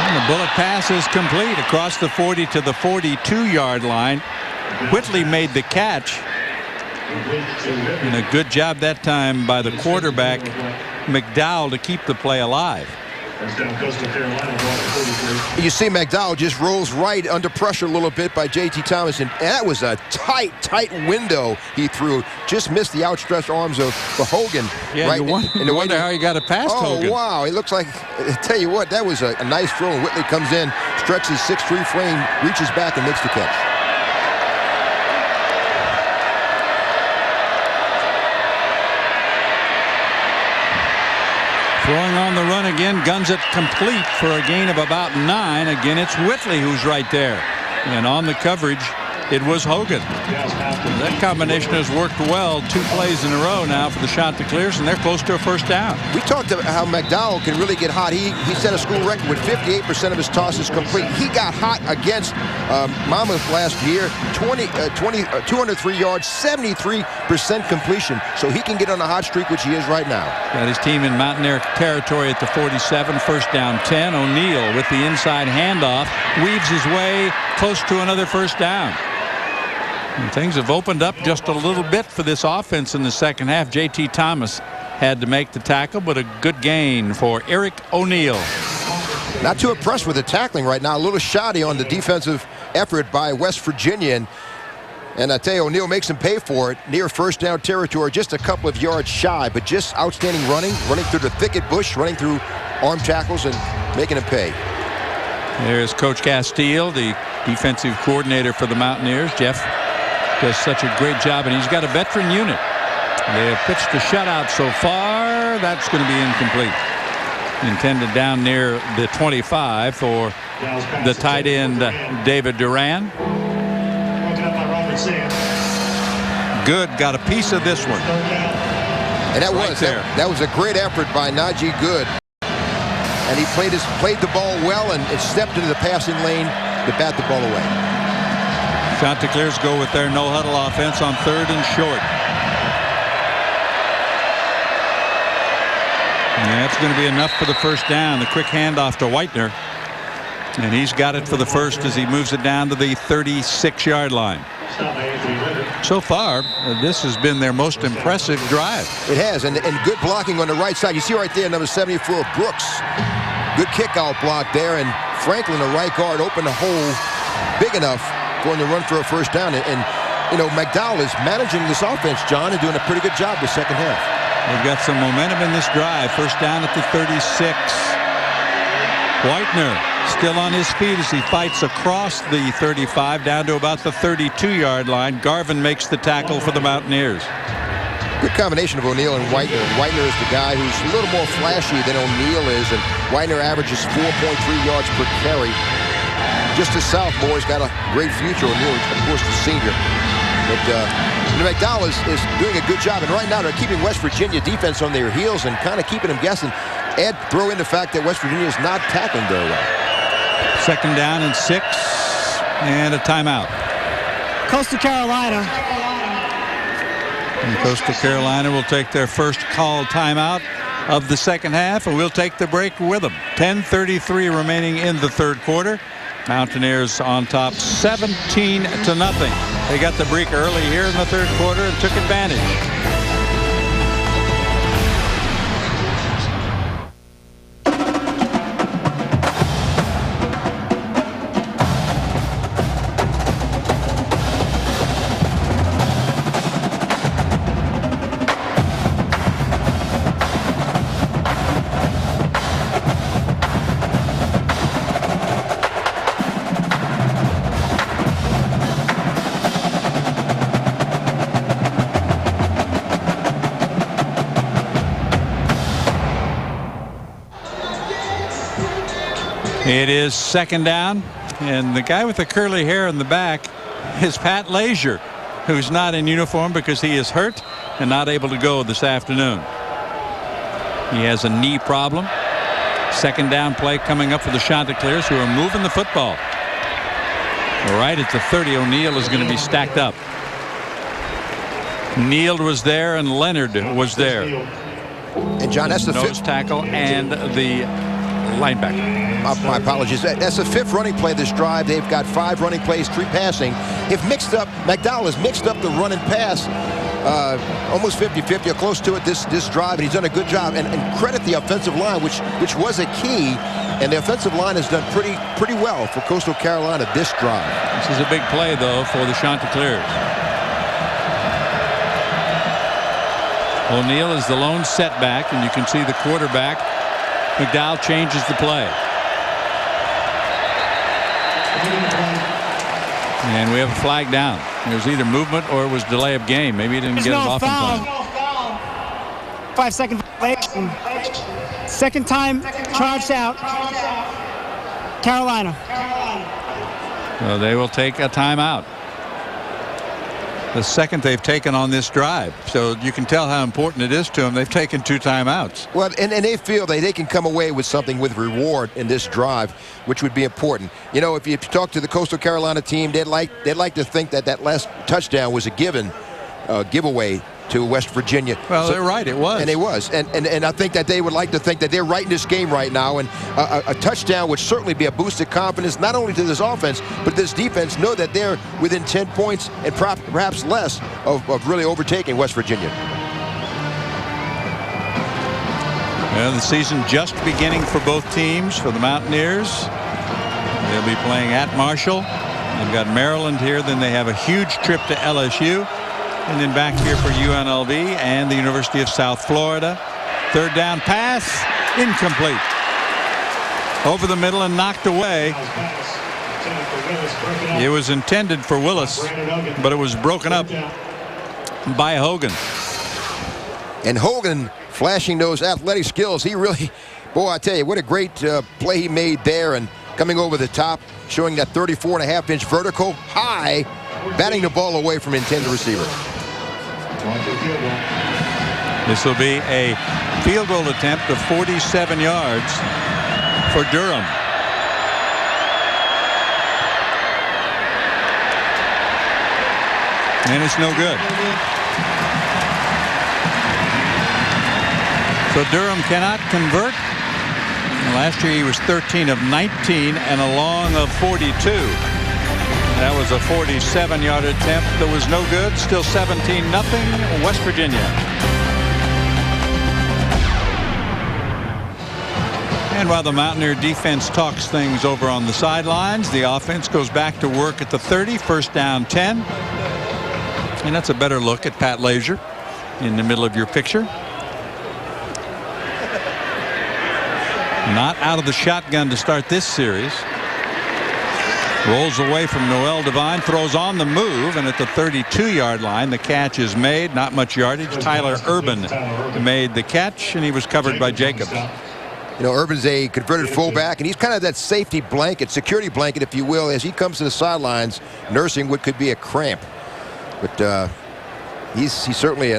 And the bullet pass is complete across the 40 to the 42-yard line. Whitley made the catch. And a good job that time by the quarterback, McDowell, to keep the play alive. You see McDowell just rolls right under pressure a little bit by J.T. Thomas, and that was a tight window he threw. Just missed the outstretched arms of Hogan. Yeah, right you wonder how he got it past Hogan. Oh, wow. He looks like, I tell you what, that was a nice throw. And Whitley comes in, stretches 6'3" frame, reaches back and makes the catch. Throwing on the run again, guns it complete for a gain of about 9. Again, it's Whitley who's right there. And on the coverage, it was Hogan. That combination has worked well. 2 plays in a row now for the shot to Clears, and they're close to a first down. We talked about how McDowell can really get hot. He set a school record with 58% of his tosses complete. He got hot against Monmouth last year. 203 yards, 73% completion. So he can get on a hot streak, which he is right now. Got his team in Mountaineer territory at the 47. First down 10. O'Neal with the inside handoff. Weaves his way close to another first down. And things have opened up just a little bit for this offense in the second half. J.T. Thomas had to make the tackle, but a good gain for Eric O'Neal. Not too impressed with the tackling right now. A little shoddy on the defensive effort by West Virginia. And I tell you, O'Neal makes him pay for it near first down territory, just a couple of yards shy, but just outstanding running through the thicket bush, running through arm tackles and making him pay. There's Coach Castile, the defensive coordinator for the Mountaineers. Jeff does such a great job, and he's got a veteran unit. They have pitched a shutout so far. That's going to be incomplete. Intended down near the 25 for the tight end, David Duran. Good got a piece of this one. And that Right was there. that was a great effort by Najee Good. And he played the ball well and stepped into the passing lane to bat the ball away. Chanticleers go with their no-huddle offense on 3rd and short. And that's going to be enough for the first down. The quick handoff to Whitener. And he's got it for the first as he moves it down to the 36-yard line. So far, this has been their most impressive drive. It has, and good blocking on the right side. You see right there, number 74, Brooks. Good kick-out block there, and Franklin, the right guard, opened the hole big enough for him to run for a first down. And you know, McDowell is managing this offense, John, and doing a pretty good job the second half. They've got some momentum in this drive. First down at the 36. Whitener still on his feet as he fights across the 35 down to about the 32-yard line. Garvin makes the tackle for the Mountaineers. Good combination of O'Neal and Whitener. Whitener is the guy who's a little more flashy than O'Neal is, and Whitener averages 4.3 yards per carry. Just as sophomore, he's got a great future. O'Neal, of course, the senior. But McDowell is doing a good job, and right now they're keeping West Virginia defense on their heels and kind of keeping them guessing. And throw in the fact that West Virginia is not tackling very well. Second down and 6, and a timeout. Coastal Carolina. And Coastal Carolina will take their first called timeout of the second half, and we'll take the break with them. 10:33 remaining in the third quarter. Mountaineers on top 17-0. They got the break early here in the third quarter and took advantage. It is second down, and the guy with the curly hair in the back is Pat Leisure, who's not in uniform because he is hurt and not able to go this afternoon. He has a knee problem. Second down play coming up for the Chanticleers, who are moving the football. Right at the 30, O'Neal is going to be stacked up. Neal was there and Leonard was there. And John, that's the nose tackle and the linebacker. My apologies. That's the 5th running play this drive. They've got 5 running plays, 3 passing. If mixed up, McDowell has mixed up the run and pass almost 50-50 or close to it this drive, and he's done a good job. And credit the offensive line, which was a key. And the offensive line has done pretty well for Coastal Carolina this drive. This is a big play, though, for the Chanticleers. O'Neal is the lone setback, and you can see the quarterback. McDowell changes the play. And we have a flag down. It was either movement or it was delay of game. Maybe he didn't get it off in time. 5-second violation. Second time charged out. Carolina. So they will take a timeout. The second they've taken on this drive. So you can tell how important it is to them. They've taken 2 timeouts. Well, and they feel they can come away with something with reward in this drive, which would be important. You know, if you talk to the Coastal Carolina team, they'd like to think that last touchdown was a giveaway to West Virginia. Well, they're right. It was. And it was. And I think that they would like to think that they're right in this game right now. And a touchdown would certainly be a boost of confidence, not only to this offense, but this defense. Know that they're within 10 points and perhaps less of really overtaking West Virginia. Well, the season just beginning for both teams. For the Mountaineers, they'll be playing at Marshall. They've got Maryland here. Then they have a huge trip to LSU. And then back here for UNLV and the University of South Florida. Third down pass, incomplete. Over the middle and knocked away. It was intended for Willis, but it was broken up by Hogan. And Hogan flashing those athletic skills. He really, boy, I tell you, what a great play he made there, and coming over the top, showing that 34.5-inch vertical high, batting the ball away from intended receiver. This will be a field goal attempt of 47 yards for Durham. And it's no good. So Durham cannot convert. Last year he was 13 of 19 and a long of 42. That was a 47-yard attempt that was no good. Still 17-0 West Virginia. And while the Mountaineer defense talks things over on the sidelines, the offense goes back to work at the 30, first down 10. And that's a better look at Pat Lazier in the middle of your picture. Not out of the shotgun to start this series. Rolls away from Noel Devine, throws on the move, and at the 32-yard line the catch is made. Not much yardage. Tyler Urban made the catch, and he was covered by Jacobs. You know, Urban's a converted fullback, and he's kind of that safety blanket, security blanket, if you will, as he comes to the sidelines nursing what could be a cramp. But he's certainly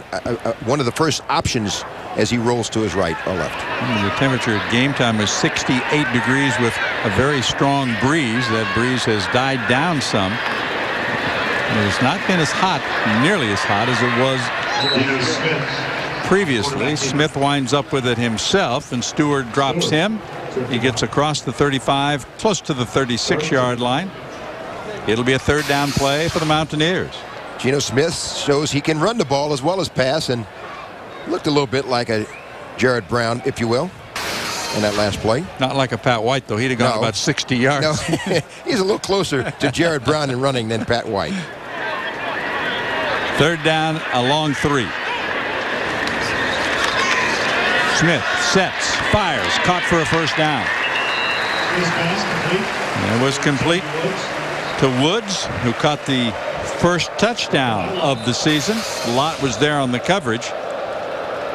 one of the first options as he rolls to his right or left. The temperature at game time was 68 degrees with a very strong breeze. That breeze has died down some. It's not been as hot, nearly as hot as it was previously. Smith winds up with it himself, and Stewart drops him. He gets across the 35, close to the 36-yard line. It'll be a third down play for the Mountaineers. Geno Smith shows he can run the ball as well as pass, and looked a little bit like a Jared Brown, if you will, in that last play. Not like a Pat White, though. He'd have gone about 60 yards. No, he's a little closer to Jared Brown in running than Pat White. Third down, a long 3. Smith sets, fires, caught for a first down. It was complete to Woods, who caught the first touchdown of the season. Lott was there on the coverage.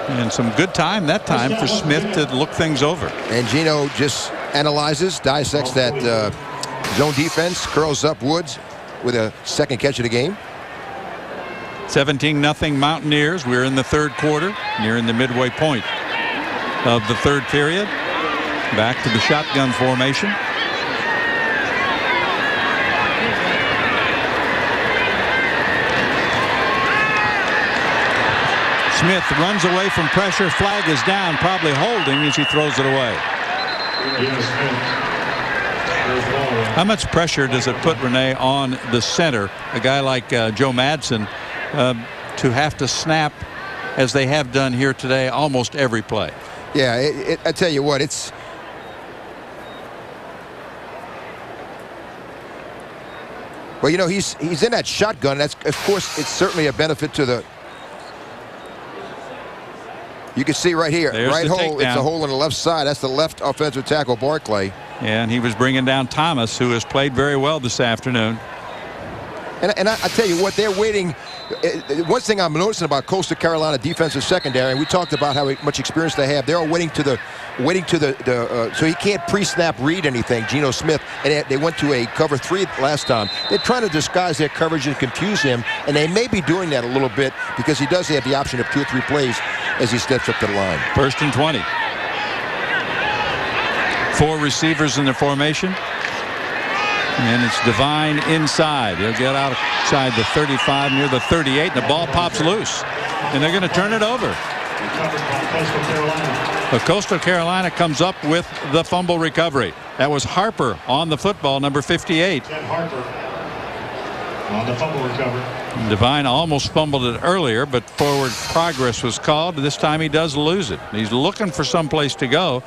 And some good time that time for Smith to look things over. And Geno just analyzes, dissects that zone defense, curls up Woods with a second catch of the game. 17-0 Mountaineers. We're in the third quarter, nearing the midway point of the third period. Back to the shotgun formation. Smith runs away from pressure. Flag is down, probably holding as he throws it away. How much pressure does it put, Renee, on the center, a guy like Joe Madsen, to have to snap, as they have done here today, almost every play? Yeah, I tell you what, it's... Well, you know, he's in that shotgun. That's, of course, it's certainly a benefit to the... You can see right here, there's right hole. Takedown. It's a hole on the left side. That's the left offensive tackle, Barclay. And he was bringing down Thomas, who has played very well this afternoon. And I tell you what, they're waiting. One thing I'm noticing about Coastal Carolina defensive secondary, and we talked about how much experience they have. They're all waiting to the so he can't pre-snap read anything, Geno Smith, and they went to a cover 3 last time. They're trying to disguise their coverage and confuse him, and they may be doing that a little bit because he does have the option of 2 or 3 plays as he steps up to the line. First and 20. 4 receivers in the formation. And it's Devine inside. He'll get outside the 35 near the 38, and the ball pops loose. And they're going to turn it over. But Coastal Carolina comes up with the fumble recovery. That was Harper on the football, number 58. Harper on the fumble recovery. Devine almost fumbled it earlier, but forward progress was called. This time he does lose it. He's looking for some place to go.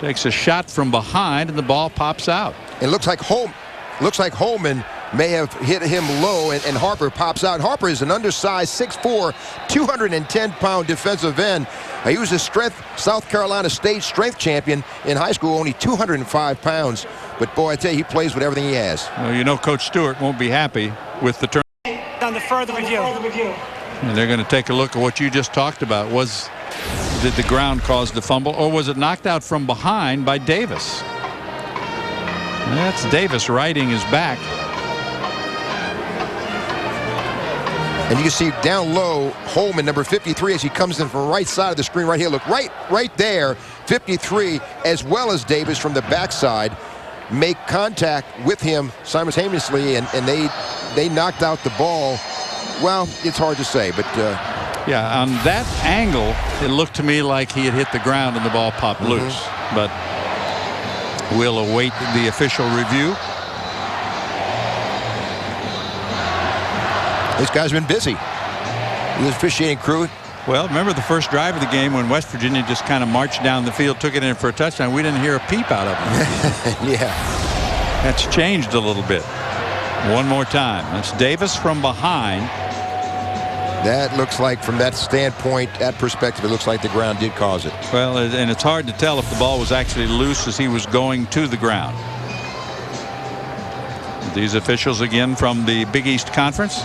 Takes a shot from behind, and the ball pops out. It looks like Holman may have hit him low, and Harper pops out. Harper is an undersized 6'4", 210-pound defensive end. He was a South Carolina State strength champion in high school, only 205 pounds. But boy, I tell you, he plays with everything he has. Well, you know, Coach Stewart won't be happy with the turn. On the further review. And they're going to take a look at what you just talked about. Did the ground cause the fumble, or was it knocked out from behind by Davis? That's Davis riding his back. And you can see down low Holman, number 53, as he comes in from the right side of the screen right here. Look, right there, 53, as well as Davis from the backside, make contact with him simultaneously, and they knocked out the ball. Well, it's hard to say, but yeah, on that angle, it looked to me like he had hit the ground and the ball popped loose. But we'll await the official review. This guy's been busy. The officiating crew. Well, remember the first drive of the game when West Virginia just kind of marched down the field, took it in for a touchdown. We didn't hear a peep out of them. Yeah. That's changed a little bit. One more time. That's Davis from behind. That looks like, from that standpoint, that perspective, it looks like the ground did cause it. Well, and it's hard to tell if the ball was actually loose as he was going to the ground. These officials again from the Big East Conference.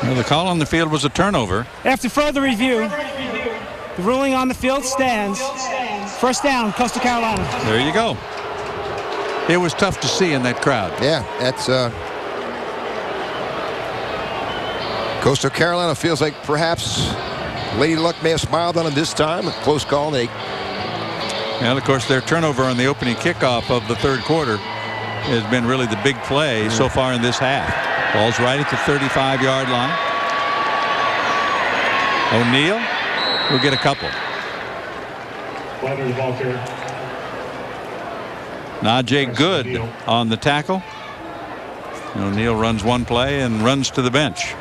Well, the call on the field was a turnover. After further review, the ruling on the field stands. First down, Coastal Carolina. There you go. It was tough to see in that crowd. Yeah, that's Coastal Carolina feels like perhaps Lady Luck may have smiled on him this time. A close call. And of course, their turnover on the opening kickoff of the third quarter has been really the big play so far in this half. Ball's right at the 35-yard line. O'Neal will get a couple. Najee Good on the tackle. O'Neal runs one play and runs to the bench.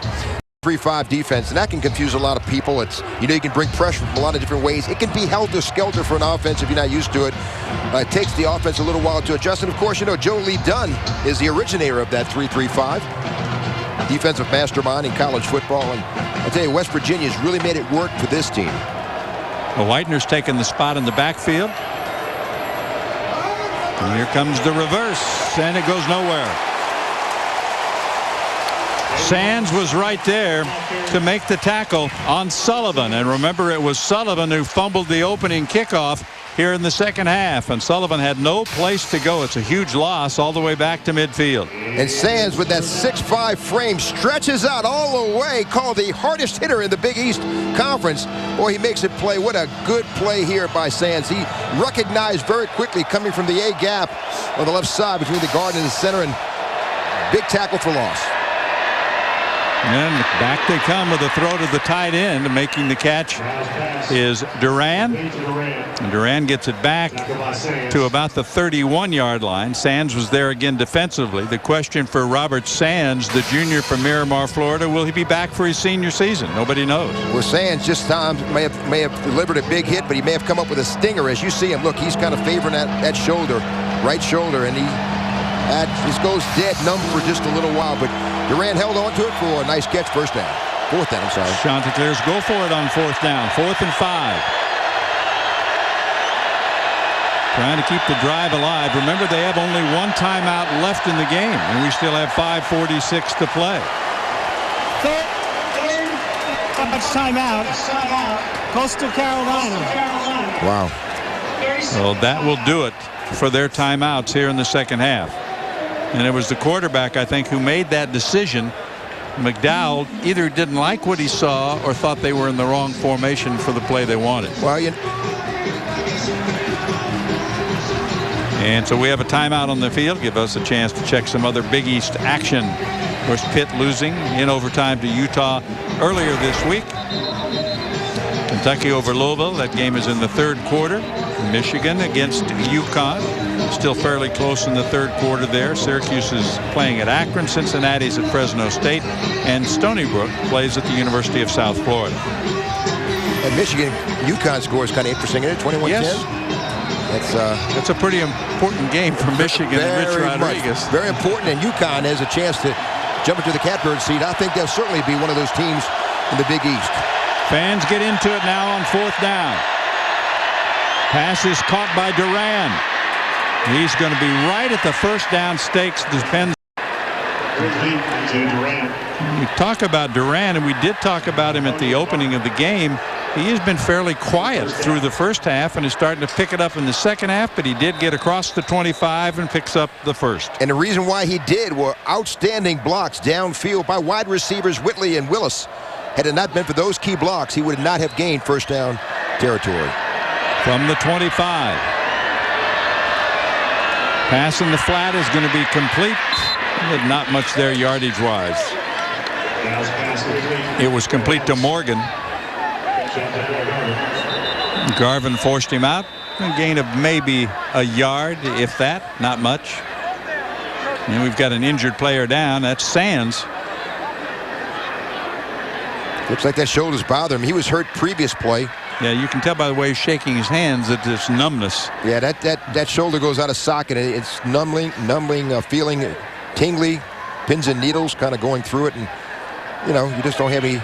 3-5 defense, and that can confuse a lot of people. It's, you can bring pressure from a lot of different ways. It can be helter-skelter for an offense if you're not used to it. It takes the offense a little while to adjust. And of course, Joe Lee Dunn is the originator of that 3-3-5. Defensive mastermind in college football. And I tell you, West Virginia's really made it work for this team. Well, Whitener's taking the spot in the backfield. And here comes the reverse, and it goes nowhere. Sands was right there to make the tackle on Sullivan. And remember, it was Sullivan who fumbled the opening kickoff here in the second half. And Sullivan had no place to go. It's a huge loss all the way back to midfield. And Sands, with that 6'5" frame, stretches out all the way, called the hardest hitter in the Big East Conference. Boy, he makes it play. What a good play here by Sands. He recognized very quickly, coming from the A gap on the left side between the guard and the center, and big tackle for loss. And back they come with a throw to the tight end. Making the catch is Duran. And Duran gets it back to about the 31-yard line. Sands was there again defensively. The question for Robert Sands, the junior from Miramar, Florida, will he be back for his senior season? Nobody knows. Well, Sands just may have delivered a big hit, but he may have come up with a stinger. As you see him, look, he's kind of favoring that shoulder, right shoulder, and he just goes dead numb for just a little while. But Duran held on to it for a nice catch. Fourth down, I'm sorry. Chanticleers go for it on fourth down. 4th and 5. Trying to keep the drive alive. Remember, they have only one timeout left in the game, and we still have 5:46 to play. Third timeout. Coastal Carolina. Wow. Well, that will do it for their timeouts here in the second half. And it was the quarterback, I think, who made that decision. McDowell either didn't like what he saw or thought they were in the wrong formation for the play they wanted. Well, and so we have a timeout on the field. Give us a chance to check some other Big East action. Of course, Pitt losing in overtime to Utah earlier this week. Kentucky over Louisville. That game is in the third quarter. Michigan against UConn. Still fairly close in the third quarter there. Syracuse is playing at Akron. Cincinnati's at Fresno State. And Stony Brook plays at the University of South Florida. And Michigan, UConn score is kind of interesting, isn't it? 21-10? Yes. That's a pretty important game for Michigan and Rich Rodriguez. Very important, and UConn has a chance to jump into the catbird seat. I think they'll certainly be one of those teams in the Big East. Fans get into it now on 4th down. Pass is caught by Duran. He's going to be right at the first down stakes. Depends. We talk about Duran, and we did talk about him at the opening of the game. He has been fairly quiet through the first half and is starting to pick it up in the second half, but he did get across the 25 and picks up the first. And the reason why he did were outstanding blocks downfield by wide receivers Whitley and Willis. Had it not been for those key blocks, he would not have gained first down territory. From the 25. Pass in the flat is going to be complete, but not much there yardage-wise. It was complete to Morgan. Garvin forced him out. A gain of maybe a yard, if that, not much. And we've got an injured player down. That's Sands. Looks like that shoulder's bothering him. He was hurt previous play. Yeah, you can tell by the way he's shaking his hands that there's numbness. Yeah, that shoulder goes out of socket. It's numbing feeling, tingly, pins and needles kind of going through it. And, you know, you just don't have any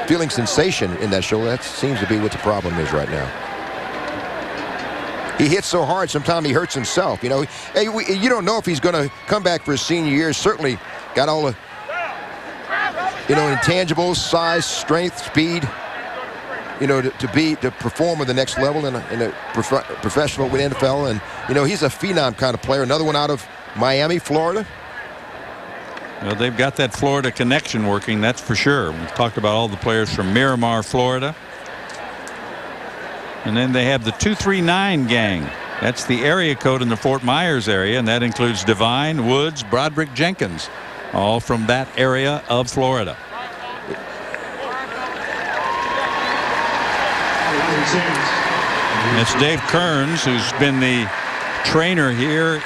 feeling sensation in that shoulder. That seems to be what the problem is right now. He hits so hard, sometimes he hurts himself. You know, you don't know if he's going to come back for his senior year. Certainly got all the, intangibles, size, strength, speed, to perform at the next level in a professional with NFL. And, he's a phenom kind of player. Another one out of Miami, Florida. Well, they've got that Florida connection working, that's for sure. We've talked about all the players from Miramar, Florida. And then they have the 239 gang. That's the area code in the Fort Myers area, and that includes Devine, Woods, Broderick, Jenkins, all from that area of Florida. And it's Dave Kearns, who's been the trainer here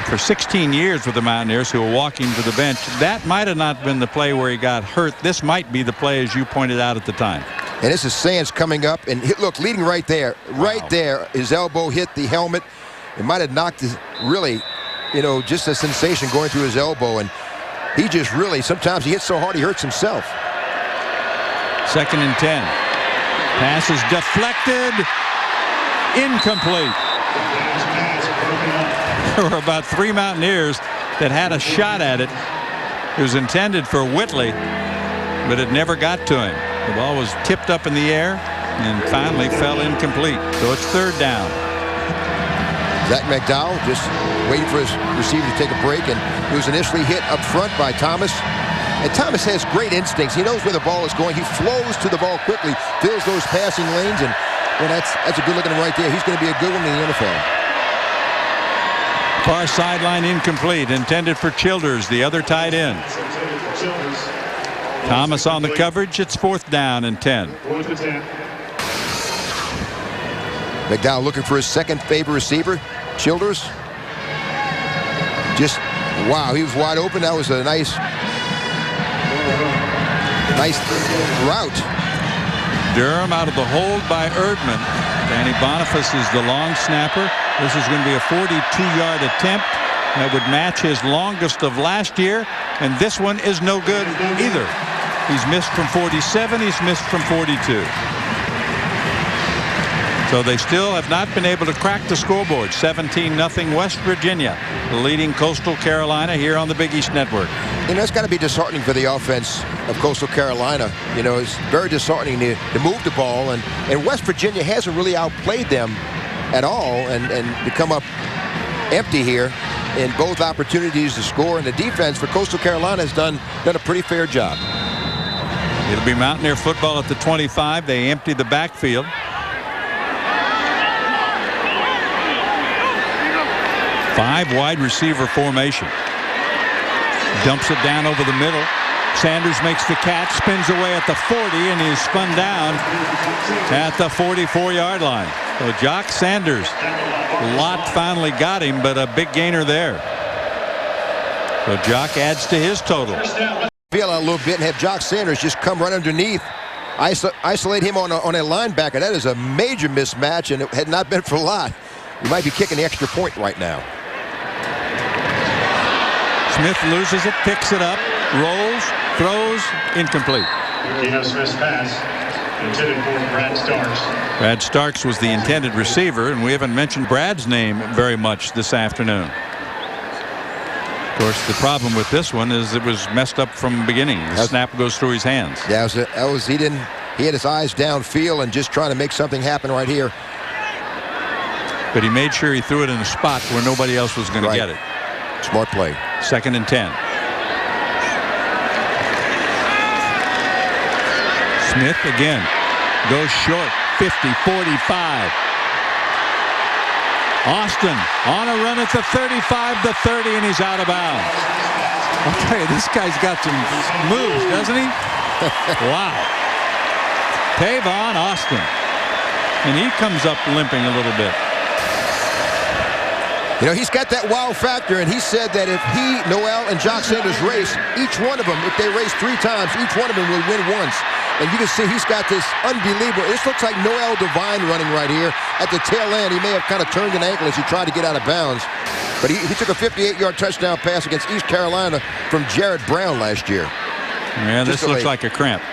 for 16 years with the Mountaineers, who are walking to the bench. That might have not been the play where he got hurt. This might be the play, as you pointed out at the time. And this is Sands coming up, and look, leading right there. Right there, his elbow hit the helmet. It might have knocked his, really, just a sensation going through his elbow. And he just really, sometimes he hits so hard he hurts himself. 2nd and 10. Pass is deflected. Incomplete. There were about 3 Mountaineers that had a shot at it. It was intended for Whitley, but it never got to him. The ball was tipped up in the air and finally fell incomplete. So it's 3rd down. Zach McDowell just waiting for his receiver to take a break, and he was initially hit up front by Thomas. And Thomas has great instincts. He knows where the ball is going. He flows to the ball quickly, fills those passing lanes, and that's a good looking right there. He's going to be a good one in the NFL. Far sideline incomplete, intended for Childers, the other tight end. Thomas on the coverage. It's 4th down and 10. McDowell looking for his second favorite receiver, Childers. Just, wow, he was wide open. That was a nice route. Durham out of the hold by Erdman. Danny Boniface is the long snapper. This is going to be a 42-yard attempt that would match his longest of last year, and this one is no good either. He's missed from 47. He's missed from 42. So they still have not been able to crack the scoreboard. 17-0 West Virginia, leading Coastal Carolina here on the Big East Network. It's got to be disheartening for the offense of Coastal Carolina. It's very disheartening to move the ball, and West Virginia hasn't really outplayed them at all, and to come up empty here in both opportunities to score. And the defense for Coastal Carolina has done a pretty fair job. It'll be Mountaineer football at the 25. They empty the backfield. Five wide receiver formation. Dumps it down over the middle. Sanders makes the catch, spins away at the 40, and he is spun down at the 44-yard line. So Jock Sanders, Lott finally got him, but a big gainer there. So Jock adds to his total. Feel out a little bit and have Jock Sanders just come right underneath isolate him on a linebacker. That is a major mismatch, and it had not been for Lott, you might be kicking the extra point right now. Smith loses it, picks it up, rolls, throws, incomplete. Smith's pass intended for Brad Starks. Brad Starks was the intended receiver, and we haven't mentioned Brad's name very much this afternoon. Of course, the problem with this one is it was messed up from the beginning. The snap goes through his hands. Yeah, he had his eyes downfield and just trying to make something happen right here. But he made sure he threw it in a spot where nobody else was going to get it. Smart play. 2nd and 10. Smith again goes short. 50, 45. Austin on a run at the 35, the 30, and he's out of bounds. I'll tell you, this guy's got some moves, doesn't he? Wow. Tavon Austin. And he comes up limping a little bit. You know, he's got that wow factor, and he said that if he, Noel, and Jock Sanders race, each one of them, if they race 3 times, each one of them will win once. And you can see he's got this unbelievable. This looks like Noel Devine running right here. At the tail end, he may have kind of turned an ankle as he tried to get out of bounds. But he took a 58-yard touchdown pass against East Carolina from Jared Brown last year. Yeah, this looks like a cramp.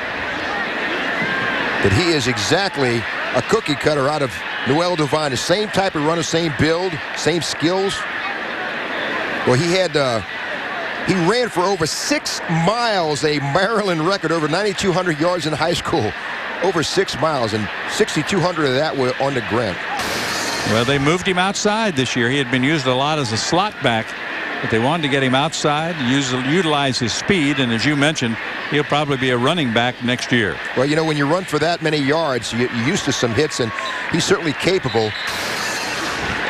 But he is exactly a cookie cutter out of Noel Devine. The same type of runner, same build, same skills. Well, he ran for over 6 miles, a Maryland record, over 9,200 yards in high school. Over 6 miles, and 6,200 of that were on the ground. Well, they moved him outside this year. He had been used a lot as a slot back, but they wanted to get him outside, utilize his speed, and as you mentioned, he'll probably be a running back next year. Well, you know, when you run for that many yards, you're used to some hits, and he's certainly capable.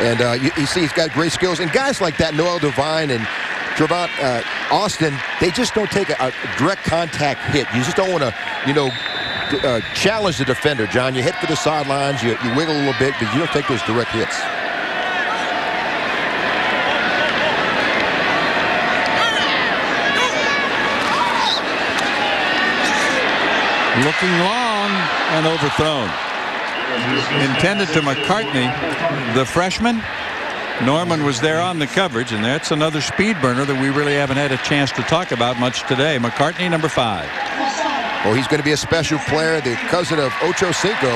And you see he's got great skills. And guys like that, Noel Devine and Trevon Austin, they just don't take a direct contact hit. You just don't want to, you know, challenge the defender, John. You hit for the sidelines, you wiggle a little bit, but you don't take those direct hits. Looking long and overthrown. Intended to McCartney, the freshman. Norman was there on the coverage, and that's another speed burner that we really haven't had a chance to talk about much today. McCartney, number 5. Well, he's going to be a special player, the cousin of Ocho Cinco.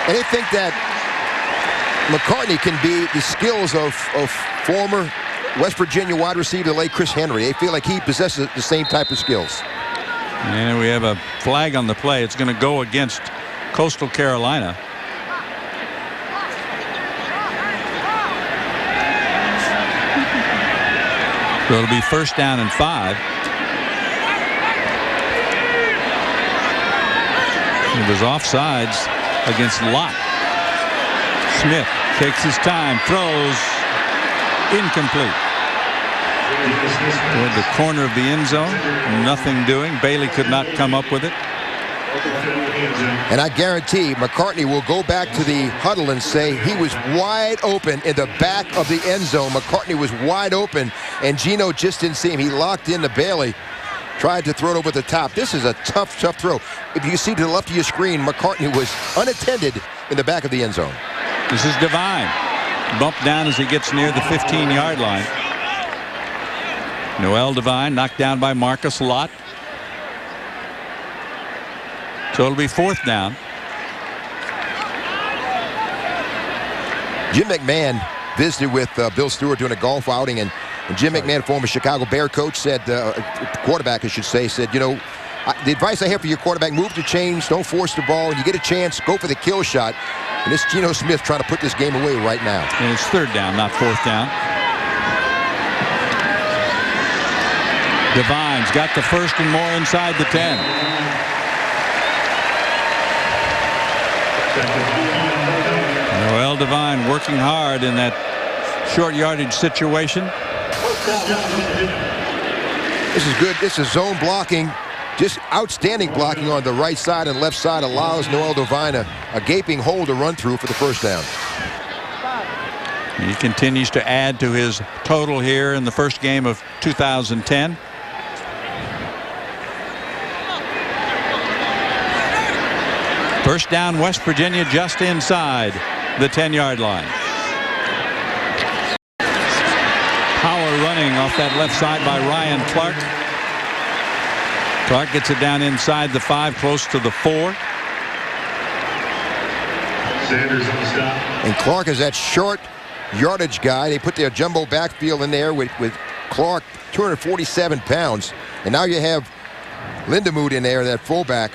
And they think that McCartney can be the skills of former West Virginia wide receiver, the late Chris Henry. They feel like he possesses the same type of skills. And we have a flag on the play. It's going to go against Coastal Carolina. So it'll be 1st down and 5. It was offsides against Lott. Smith takes his time, throws, incomplete. Toward the corner of the end zone, nothing doing. Bailey could not come up with it. And I guarantee McCartney will go back to the huddle and say he was wide open in the back of the end zone. McCartney was wide open, and Gino just didn't see him. He locked into Bailey, tried to throw it over the top. This is a tough throw. If you see to the left of your screen, McCartney was unattended in the back of the end zone. This is Devine. Bumped down as he gets near the 15-yard line. Noel Devine knocked down by Marcus Lott. So it'll be 4th down. Jim McMahon visited with Bill Stewart doing a golf outing, and Jim McMahon, former Chicago Bear coach, said, quarterback I should say, said, you know, the advice I have for your quarterback, move the chains, don't force the ball. When you get a chance, go for the kill shot. And this Geno Smith trying to put this game away right now. And it's 3rd down, not 4th down. Devine's got the 1st and more inside the 10. Noel Devine working hard in that short yardage situation. This is good. This is zone blocking. Just outstanding blocking on the right side and left side allows Noel Devine a gaping hole to run through for the 1st down. He continues to add to his total here in the first game of 2010. First down, West Virginia, just inside the 10-yard line. Power running off that left side by Ryan Clark. Clark gets it down inside the 5, close to the 4. Sanders on the stop. And Clark is that short yardage guy. They put their jumbo backfield in there with Clark, 247 pounds. And now you have Lindemood in there, that fullback.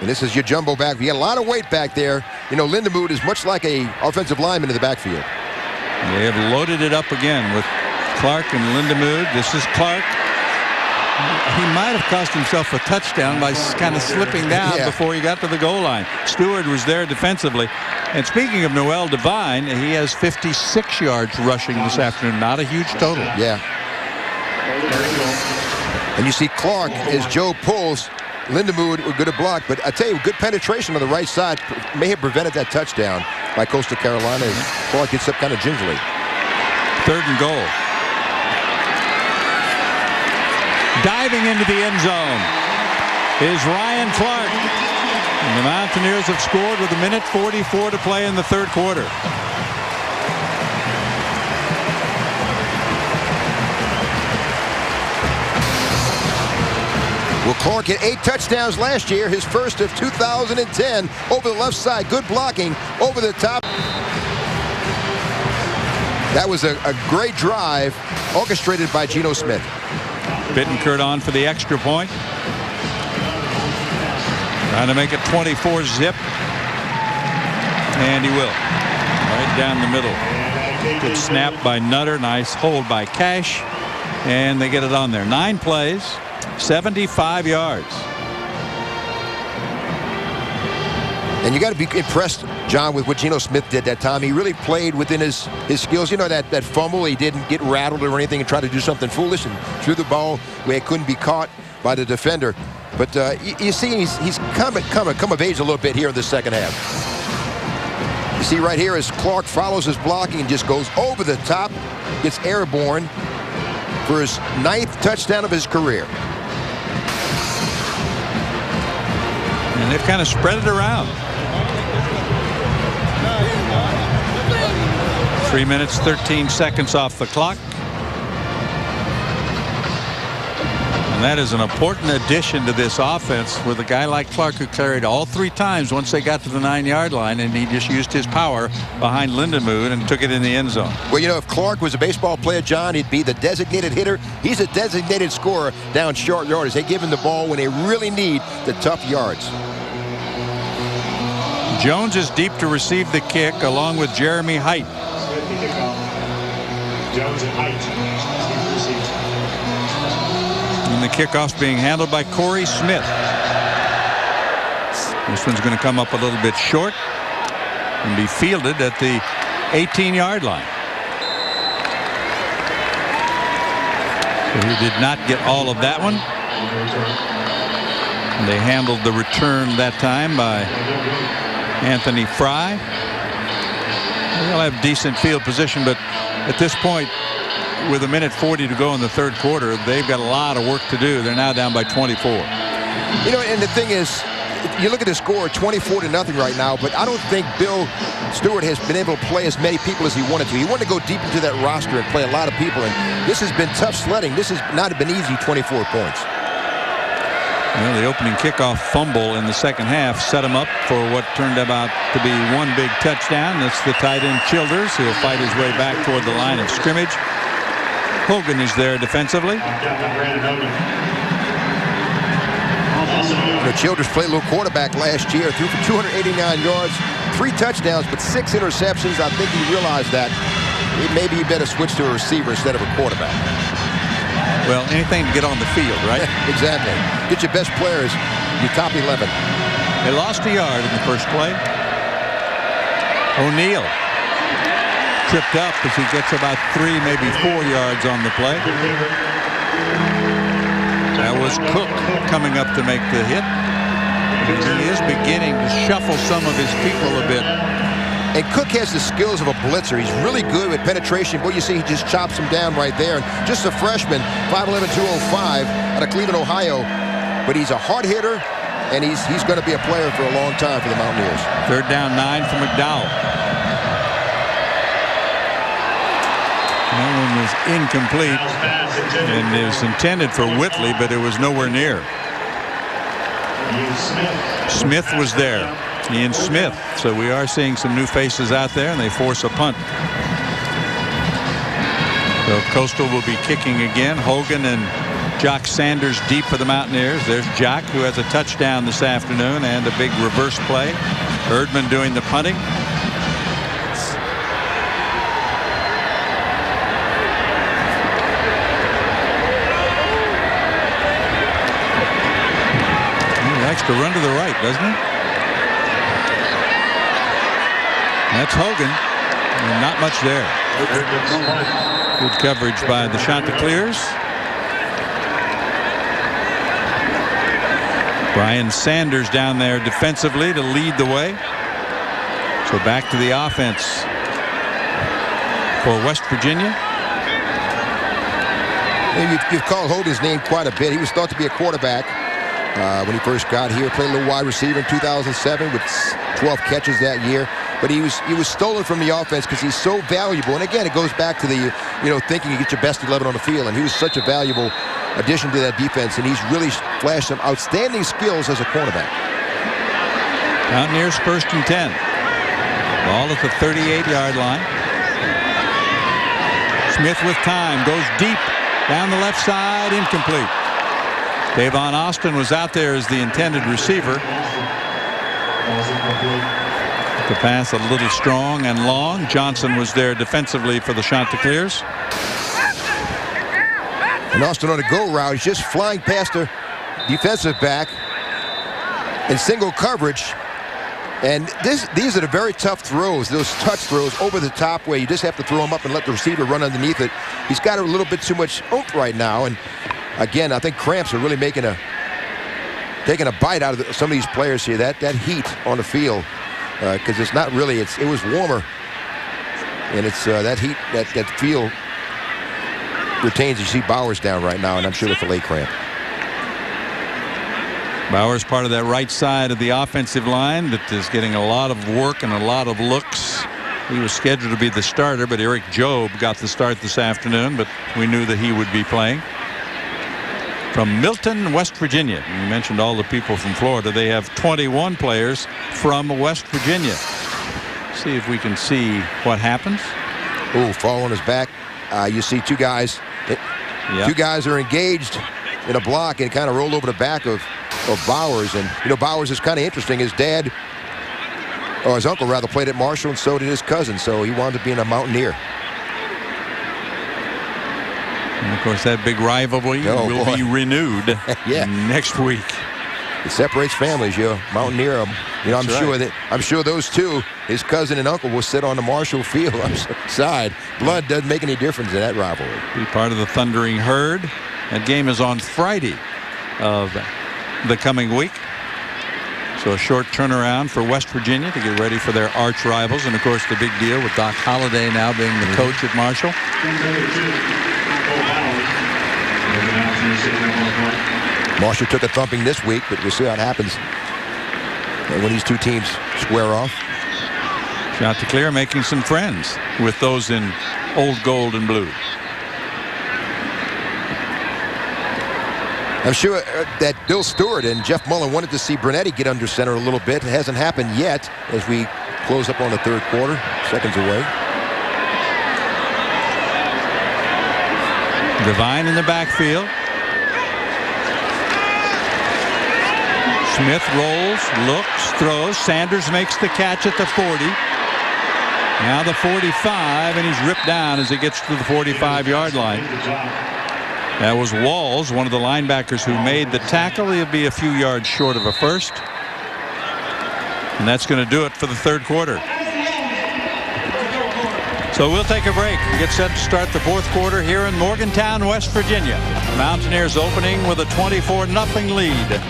And this is your jumbo back. You got a lot of weight back there. You know, Lindemood is much like a offensive lineman in the backfield. They have loaded it up again with Clark and Lindemood. This is Clark. He might have cost himself a touchdown by kind of slipping down before he got to the goal line. Stewart was there defensively. And speaking of Noel Devine, he has 56 yards rushing this afternoon. Not a huge total. Yeah. And you see Clark as Joe pulls. Lindemood were good at block, but I tell you, good penetration on the right side may have prevented that touchdown by Coastal Carolina. Clark gets up kind of gingerly. 3rd and goal. Diving into the end zone is Ryan Clark. And the Mountaineers have scored with 1:44 to play in the 3rd quarter. Well, Clark had 8 touchdowns last year, his first of 2010. Over the left side, good blocking, over the top. That was a great drive, orchestrated by Geno Smith. Bittencourt on for the extra point. Trying to make it 24 zip. And he will. Right down the middle. Good snap by Nutter. Nice hold by Cash. And they get it on there. 9 plays. 75 yards. And you got to be impressed, John, with what Geno Smith did that time. He really played within his skills. You know, that fumble, he didn't get rattled or anything and try to do something foolish and threw the ball where it couldn't be caught by the defender. But you see he's come of age a little bit here in the second half. You see right here as Clark follows his blocking and just goes over the top, gets airborne for his 9th touchdown of his career. And they've kind of spread it around. 3 minutes, 13 seconds off the clock. And that is an important addition to this offense with a guy like Clark who carried all 3 times once they got to the 9-yard line, and he just used his power behind Lindemood and took it in the end zone. Well, you know, if Clark was a baseball player, John, he'd be the designated hitter. He's a designated scorer down short yardage. They give him the ball when they really need the tough yards. Jones is deep to receive the kick along with Jeremy Height. Jones and Height. And the kickoff's being handled by Corey Smith. This one's going to come up a little bit short and be fielded at the 18-yard line. So he did not get all of that one. And they handled the return that time by Anthony Fry. They'll have decent field position, but at this point, with 1:40 to go in the 3rd quarter, they've got a lot of work to do. They're now down by 24. You know, and the thing is, you look at the score, 24-0 right now, but I don't think Bill Stewart has been able to play as many people as he wanted to. He wanted to go deep into that roster and play a lot of people, and this has been tough sledding. This has not been easy, 24 points. Well, the opening kickoff fumble in the second half set him up for what turned out to be one big touchdown. That's the tight end Childers. He'll fight his way back toward the line of scrimmage. Hogan is there defensively. You know, Childers played a little quarterback last year, threw for 289 yards, 3 touchdowns, but 6 interceptions. I think he realized that maybe he better switch to a receiver instead of a quarterback. Well, anything to get on the field, right? Exactly. Get your best players, your top 11. They lost a yard in the first play. O'Neal tripped up as he gets about 3, maybe 4 yards on the play. That was Cook coming up to make the hit. He is beginning to shuffle some of his people a bit. And Cook has the skills of a blitzer. He's really good with penetration. But you see, he just chops him down right there. And just a freshman, 5'11", 205, out of Cleveland, Ohio. But he's a hard hitter. and he's going to be a player for a long time for the Mountaineers. 3rd down 9 for McDowell. That one was incomplete, and it was intended for Whitley, but it was nowhere near. Smith was there. Ian Smith. So we are seeing some new faces out there, and they force a punt. So Coastal will be kicking again. Hogan and Jock Sanders deep for the Mountaineers. There's Jock, who has a touchdown this afternoon and a big reverse play. Erdman doing the punting. He likes to run to the right, doesn't he? That's Hogan. And not much there. Good coverage by the Chanticleers. Brian Sanders down there defensively to lead the way. So back to the offense for West Virginia. You've called Hogan's name quite a bit. He was thought to be a quarterback when he first got here. Played a little wide receiver in 2007 with 12 catches that year. But he was stolen from the offense because he's so valuable. And again, it goes back to the thinking you get your best 11 on the field. And he was such a valuable addition to that defense. And he's really flashed some outstanding skills as a cornerback. Mountaineers 1st and 10. Ball at the 38-yard line. Smith with time goes deep down the left side, incomplete. Davon Austin was out there as the intended receiver. The pass a little strong and long. Johnson was there defensively for the Chanticleers. And Austin on a go route. He's just flying past the defensive back in single coverage. And these are the very tough throws, those touch throws over the top where you just have to throw them up and let the receiver run underneath it. He's got a little bit too much oomph right now. And again, I think cramps are really taking a bite out of some of these players here. That heat on the field. Because it's not really, it was warmer, and it's that heat, that field retains. You see Bowers down right now, and I'm sure it's a leg cramp. Bowers part of that right side of the offensive line that is getting a lot of work and a lot of looks. He was scheduled to be the starter, but Eric Jobe got the start this afternoon, but we knew that he would be playing. From Milton, West Virginia. You mentioned all the people from Florida. They have 21 players from West Virginia. See if we can see what happens. Oh, fall on his back. You see two guys. Two guys are engaged in a block and kind of roll over the back of Bowers. And, Bowers is kind of interesting. His dad, or his uncle rather, played at Marshall, and so did his cousin. So he wound up being a Mountaineer. And of course, that big rivalry will be renewed next week. It separates families, Mountaineer. I'm sure those two, his cousin and uncle, will sit on the Marshall field side. Blood doesn't make any difference in that rivalry. Be part of the Thundering Herd. That game is on Friday of the coming week. So a short turnaround for West Virginia to get ready for their arch rivals. And of course, the big deal with Doc Holliday now being the coach at Marshall. Marshall took a thumping this week, but we'll see how it happens when these two teams square off. Chanticleer making some friends with those in old gold and blue. I'm sure that Bill Stewart and Jeff Mullen wanted to see Brunetti get under center a little bit. It hasn't happened yet as we close up on the third quarter. Seconds away. Devine in the backfield. Smith rolls, looks, throws. Sanders makes the catch at the 40. Now the 45, and he's ripped down as he gets to the 45-yard line. That was Walls, one of the linebackers who made the tackle. He'll be a few yards short of a first. And that's going to do it for the third quarter. So we'll take a break and get set to start the fourth quarter here in Morgantown, West Virginia. The Mountaineers opening with a 24-0 lead.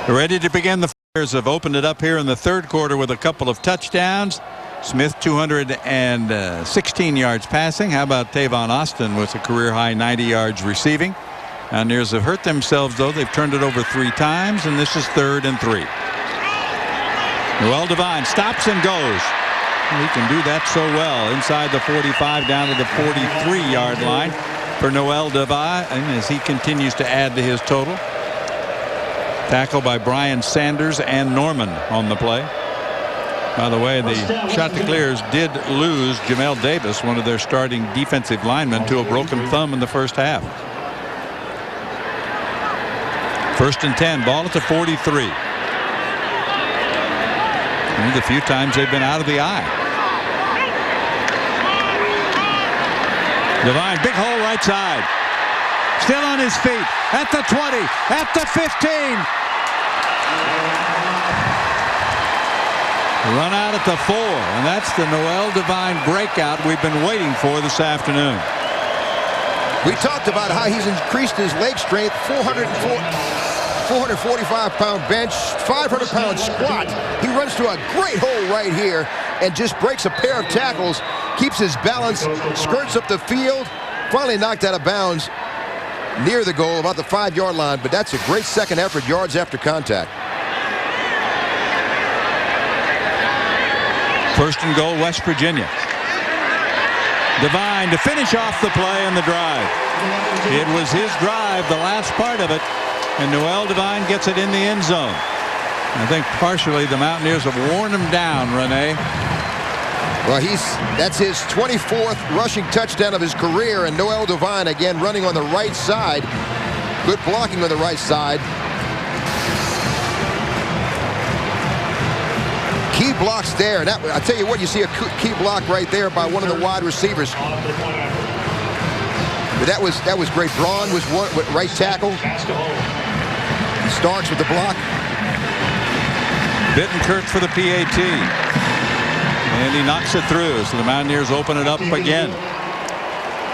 Ready to begin. The Flyers have opened it up here in the third quarter with a couple of touchdowns. Smith 216 yards passing. How about Tavon Austin with a career high 90 yards receiving? Mountaineers have hurt themselves, though. They've turned it over 3 times, and this is 3rd and 3. Noel Devine stops and goes. He can do that so well. Inside the 45 down to the 43-yard line for Noel Devine as he continues to add to his total. Tackle by Brian Sanders and Norman on the play. By the way, the Chanticleers did lose Jamel Davis, one of their starting defensive linemen, to a broken thumb in the first half. 1st and 10, ball at the 43. And the few times they've been out of the eye. Devine, big hole right side. Still on his feet. At the 20. At the 15. Run out at the 4. And that's the Noel Devine breakout we've been waiting for this afternoon. We talked about how he's increased his leg strength. 445-pound bench, 500-pound squat. He runs to a great hole right here and just breaks a pair of tackles, keeps his balance, skirts up the field, finally knocked out of bounds near the goal, about the 5-yard line, but that's a great second effort, yards after contact. 1st and goal, West Virginia. Devine to finish off the play and the drive. It was his drive, the last part of it, and Noel Devine gets it in the end zone. I think partially the Mountaineers have worn him down, Renee. Well, that's his 24th rushing touchdown of his career, and Noel Devine again running on the right side. Good blocking on the right side. Key blocks there, and I tell you what, you see a key block right there by one of the wide receivers. But that was great. Braun was right tackle. Starks with the block. Bittenkurt for the PAT. And he knocks it through, so the Mountaineers open it up again.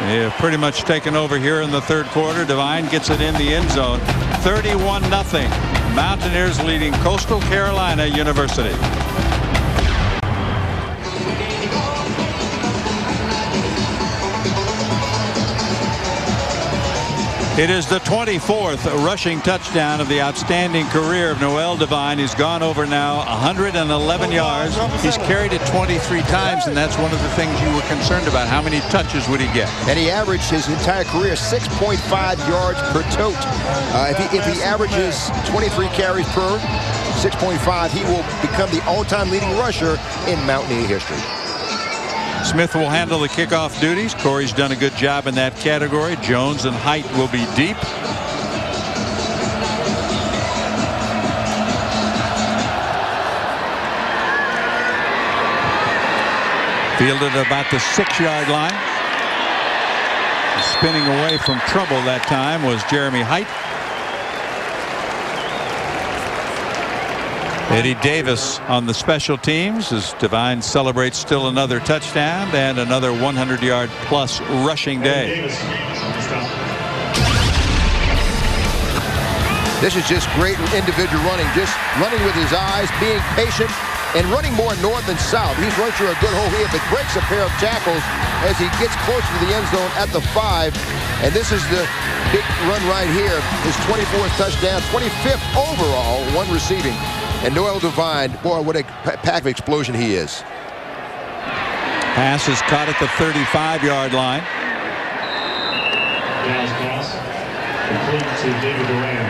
They have pretty much taken over here in the 3rd quarter. Devine gets it in the end zone. 31-0. Mountaineers leading Coastal Carolina University. It is the 24th rushing touchdown of the outstanding career of Noel Devine. He's gone over now 111 yards. He's carried it 23 times, and that's one of the things you were concerned about. How many touches would he get? And he averaged his entire career 6.5 yards per tote. If he averages 23 carries per 6.5, he will become the all-time leading rusher in Mountaineer history. Smith will handle the kickoff duties. Corey's done a good job in that category. Jones and Height will be deep. Fielded about the 6-yard line. Spinning away from trouble that time was Jeremy Height. Eddie Davis on the special teams as Devine celebrates still another touchdown and another 100-yard plus rushing day. This is just great individual running, just running with his eyes, being patient, and running more north than south. He's run through a good hole here, but breaks a pair of tackles as he gets closer to the end zone at the 5. And this is the big run right here. His 24th touchdown, 25th overall, 1 receiving. And Noel Devine, boy, what a pack of explosion he is. Pass is caught at the 35-yard line.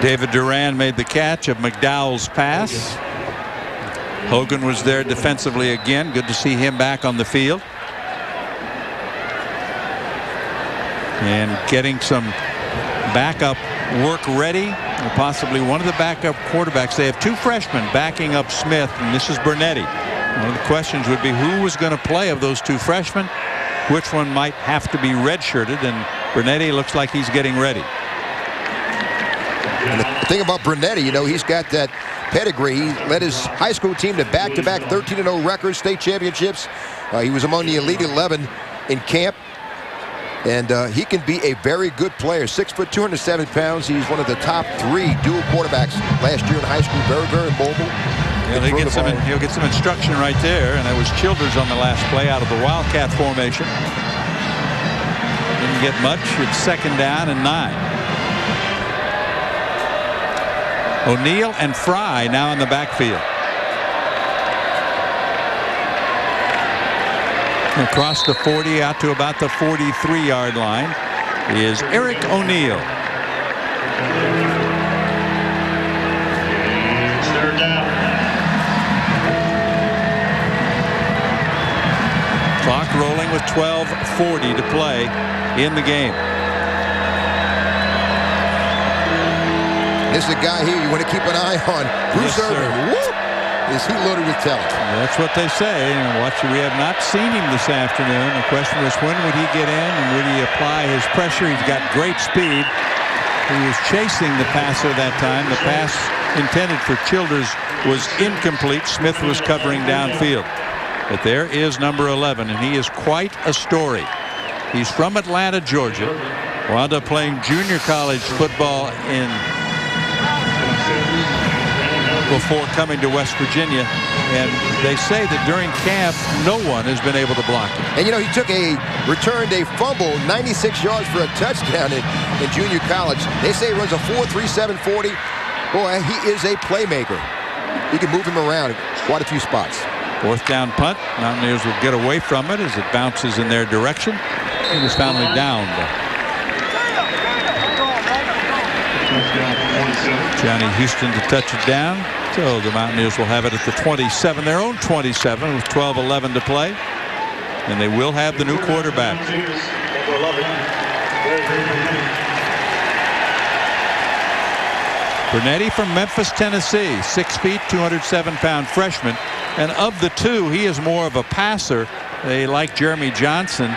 David Duran made the catch of McDowell's pass. Hogan was there defensively again. Good to see him back on the field. And getting some backup work ready. Possibly one of the backup quarterbacks. They have 2 freshmen backing up Smith, and this is Bernetti. One of the questions would be who was going to play of those 2 freshmen. Which one might have to be redshirted, and Bernetti looks like he's getting ready. And the thing about Bernetti, you know, he's got that pedigree. He led his high school team to back-to-back 13-0 records, state championships. He was among the Elite 11 in camp. And he can be a very good player. 6 foot, 207 pounds. He's one of the top 3 dual quarterbacks last year in high school. Very, very mobile. He'll get some instruction right there, and it was Childers on the last play out of the Wildcat formation. Didn't get much. It's 2nd down and 9. O'Neal and Fry now in the backfield. Across the 40 out to about the 43-yard line is Eric O'Neal. It's 3rd down. Clock rolling with 12:40 to play in the game. This is a guy here you want to keep an eye on. Bruce Irvin. Whoop! Is he loaded with talent? That's what they say. We have not seen him this afternoon. The question was, when would he get in and would he apply his pressure? He's got great speed. He was chasing the passer that time. The pass intended for Childers was incomplete. Smith was covering downfield. But there is number 11, and he is quite a story. He's from Atlanta, Georgia. Wound up playing junior college football before coming to West Virginia. And they say that during camp, no one has been able to block him. And, he returned a fumble, 96 yards for a touchdown in junior college. They say he runs a 4.37 40. Boy, he is a playmaker. He can move him around in quite a few spots. 4th down punt. Mountaineers will get away from it as it bounces in their direction. He was finally downed. Johnny Houston to touch it down. So the Mountaineers will have it at the 27, their own 27, with 12:11 to play. And they will have the new quarterback. Brunetti from Memphis, Tennessee, 6 feet, 207-pound freshman. And of the two, he is more of a passer. They like Jeremy Johnson.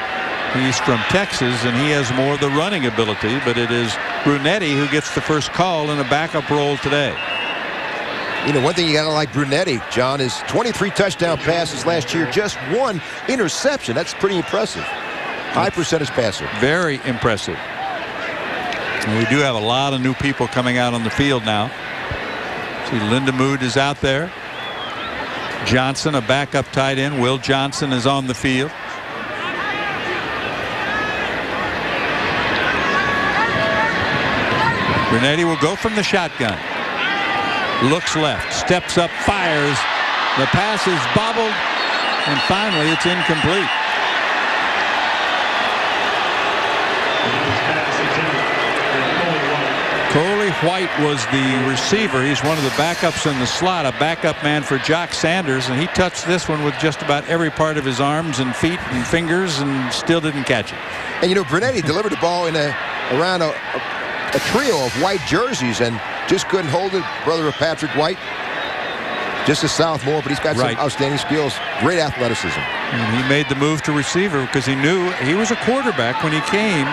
He's from Texas, and he has more of the running ability. But it is Brunetti who gets the first call in a backup role today. One thing you got to like Brunetti, John, is 23 touchdown passes last year, just 1 interception. That's pretty impressive. High percentage passer. Very impressive. And we do have a lot of new people coming out on the field now. See, Lindemood is out there. Johnson, a backup tight end. Will Johnson is on the field. Brunetti will go from the shotgun. Looks left, steps up, fires. The pass is bobbled, and finally it's incomplete. Coley White was the receiver. He's one of the backups in the slot, a backup man for Jock Sanders, and he touched this one with just about every part of his arms and feet and fingers and still didn't catch it. And Brunetti delivered the ball around a trio of white jerseys and just couldn't hold it. Brother of Patrick White, just a sophomore, but he's got some outstanding skills, great athleticism. And he made the move to receiver because he knew he was a quarterback when he came,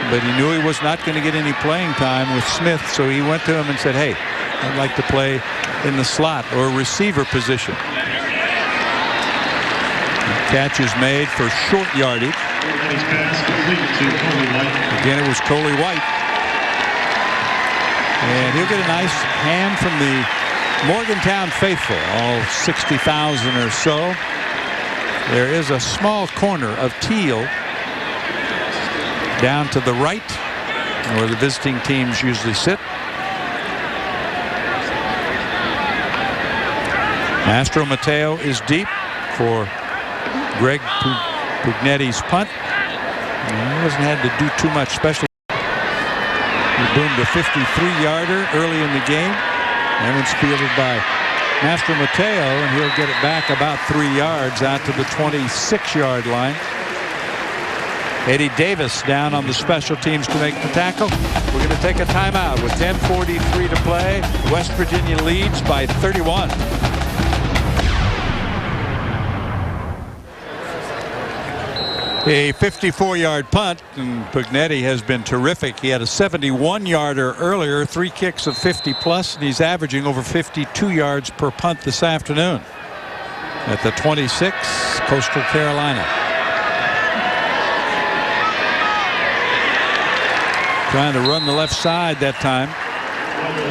but he knew he was not going to get any playing time with Smith, so he went to him and said, hey, I'd like to play in the slot or receiver position. The catch is made for short yardage. Again, it was Coley White. And he'll get a nice hand from the Morgantown faithful, all 60,000 or so. There is a small corner of teal down to the right where the visiting teams usually sit. Mastro Mateo is deep for Greg Pugnetti's punt. And he hasn't had to do too much, especially. He boomed a 53-yarder early in the game. That one's fielded by Mastro Mateo, and he'll get it back about 3 yards out to the 26-yard line. Eddie Davis down on the special teams to make the tackle. We're going to take a timeout with 10:43 to play. West Virginia leads by 31. A 54-yard punt, and Pugnetti has been terrific. He had a 71-yarder earlier, 3 kicks of 50+, and he's averaging over 52 yards per punt this afternoon. At the 26, Coastal Carolina. Trying to run the left side that time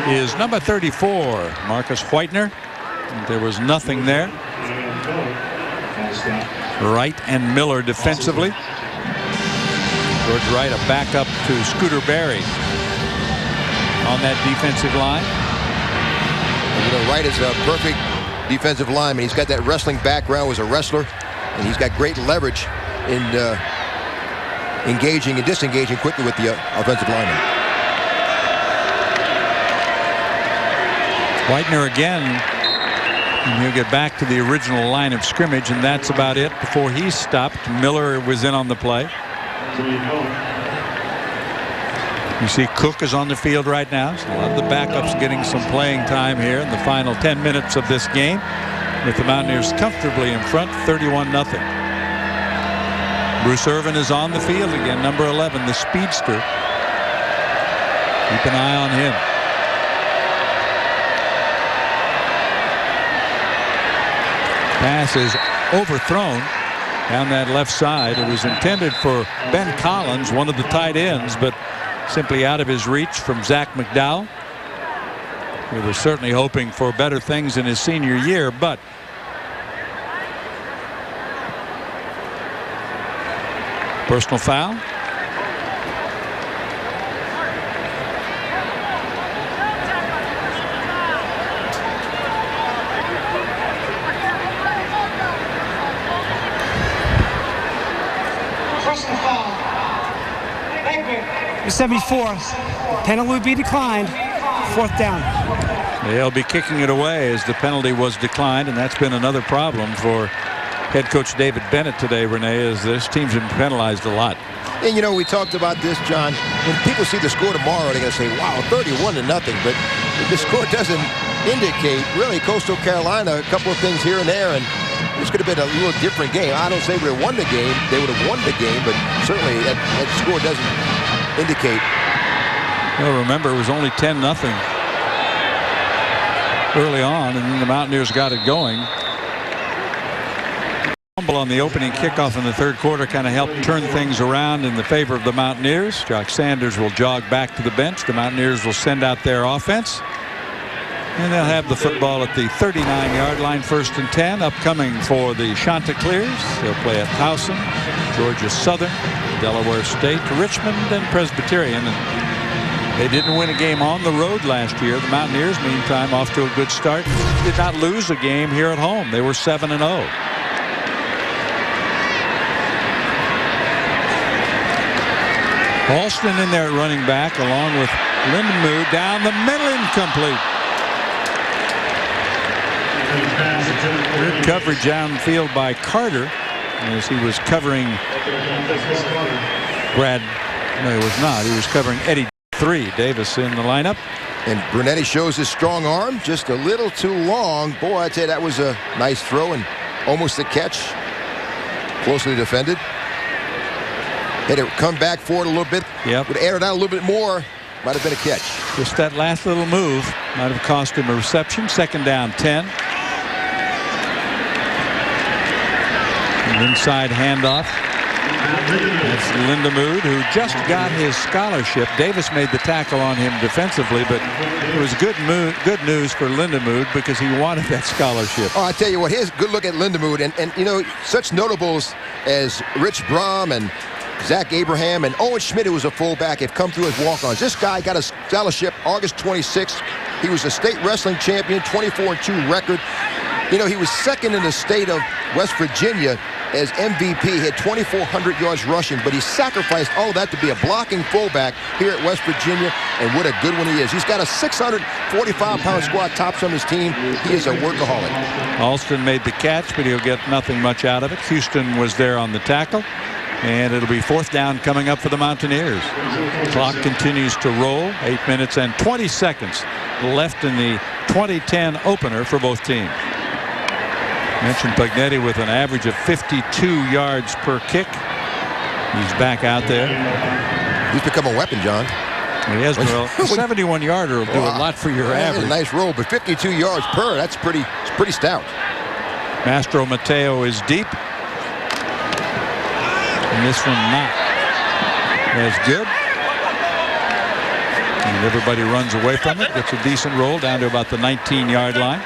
is number 34, Marcus Whitener. There was nothing there. Wright and Miller defensively. George Wright a backup to Scooter Berry on that defensive line. You know, Wright is a perfect defensive lineman. He's got that wrestling background, was a wrestler, and he's got great leverage in engaging and disengaging quickly with the offensive lineman. Whitener again, and he'll get back to the original line of scrimmage, and that's about it before he stopped. Miller was in on the play. You see Cook is on the field right now. So a lot of the backups getting some playing time here in the final 10 minutes of this game, with the Mountaineers comfortably in front, 31-0. Bruce Irvin is on the field again, number 11, the speedster. Keep an eye on him. Pass is overthrown down that left side. It was intended for Ben Collins, one of the tight ends, but simply out of his reach from Zach McDowell. He was certainly hoping for better things in his senior year, but personal foul. The 74. Penalty would be declined. 4th down. They'll be kicking it away as the penalty was declined, and that's been another problem for head coach David Bennett today, Renee, as this team's been penalized a lot. And you know, we talked about this, John. When people see the score tomorrow, they're going to say, wow, 31-0. But the score doesn't indicate really Coastal Carolina, a couple of things here and there, and this could have been a little different game. I don't say we would have won the game. They would have won the game, but certainly that score doesn't indicate. Well, remember, it was only 10-0 early on, and then the Mountaineers got it going. Fumble on the opening kickoff in the third quarter kind of helped turn things around in the favor of the Mountaineers. Jock Sanders will jog back to the bench. The Mountaineers will send out their offense, and they'll have the football at the 39-yard line, 1st and 10. Upcoming for the Chanticleers, they'll play at Towson, Georgia Southern, Delaware State, Richmond, and Presbyterian. And they didn't win a game on the road last year. The Mountaineers, meantime, off to a good start. Did not lose a game here at home. They were 7-0. Alston in there at running back, along with Lindenmood. Down the middle, incomplete. Good coverage downfield by Carter as he was covering Brad. No, he was not. He was covering Eddie 3. Davis in the lineup. And Brunetti shows his strong arm, just a little too long. Boy, I'd say that was a nice throw and almost a catch. Closely defended. Had to come back forward a little bit. Yep. Would air it out a little bit more. Might have been a catch. Just that last little move might have cost him a reception. 2nd down, 10. An inside handoff. That's Lindenmood, who just got his scholarship. Davis made the tackle on him defensively, but it was good news for Lindenmood because he wanted that scholarship. Oh, I tell you what, here's a good look at Lindenmood. And you know, such notables as Rich Brom and Zach Abraham and Owen Schmidt, who was a fullback, have come through as walk-ons. This guy got a scholarship August 26th. He was a state wrestling champion, 24-2 record. You know, he was 2nd in the state of West Virginia as MVP. He had 2,400 yards rushing, but he sacrificed all of that to be a blocking fullback here at West Virginia, and what a good one he is. He's got a 645-pound squad tops on his team. He is a workaholic. Alston made the catch, but he'll get nothing much out of it. Houston was there on the tackle, and it'll be 4th down coming up for the Mountaineers. Clock continues to roll. 8 minutes and 20 seconds left in the 2010 opener for both teams. Mentioned Pugnetti with an average of 52 yards per kick. He's back out there. He's become a weapon, John. He has. Well, a 71-yarder will do a lot for your average. A nice roll, but 52 yards per, that's pretty stout. Mastro Mateo is deep. And this one not as good. And everybody runs away from it. Gets a decent roll down to about the 19-yard line.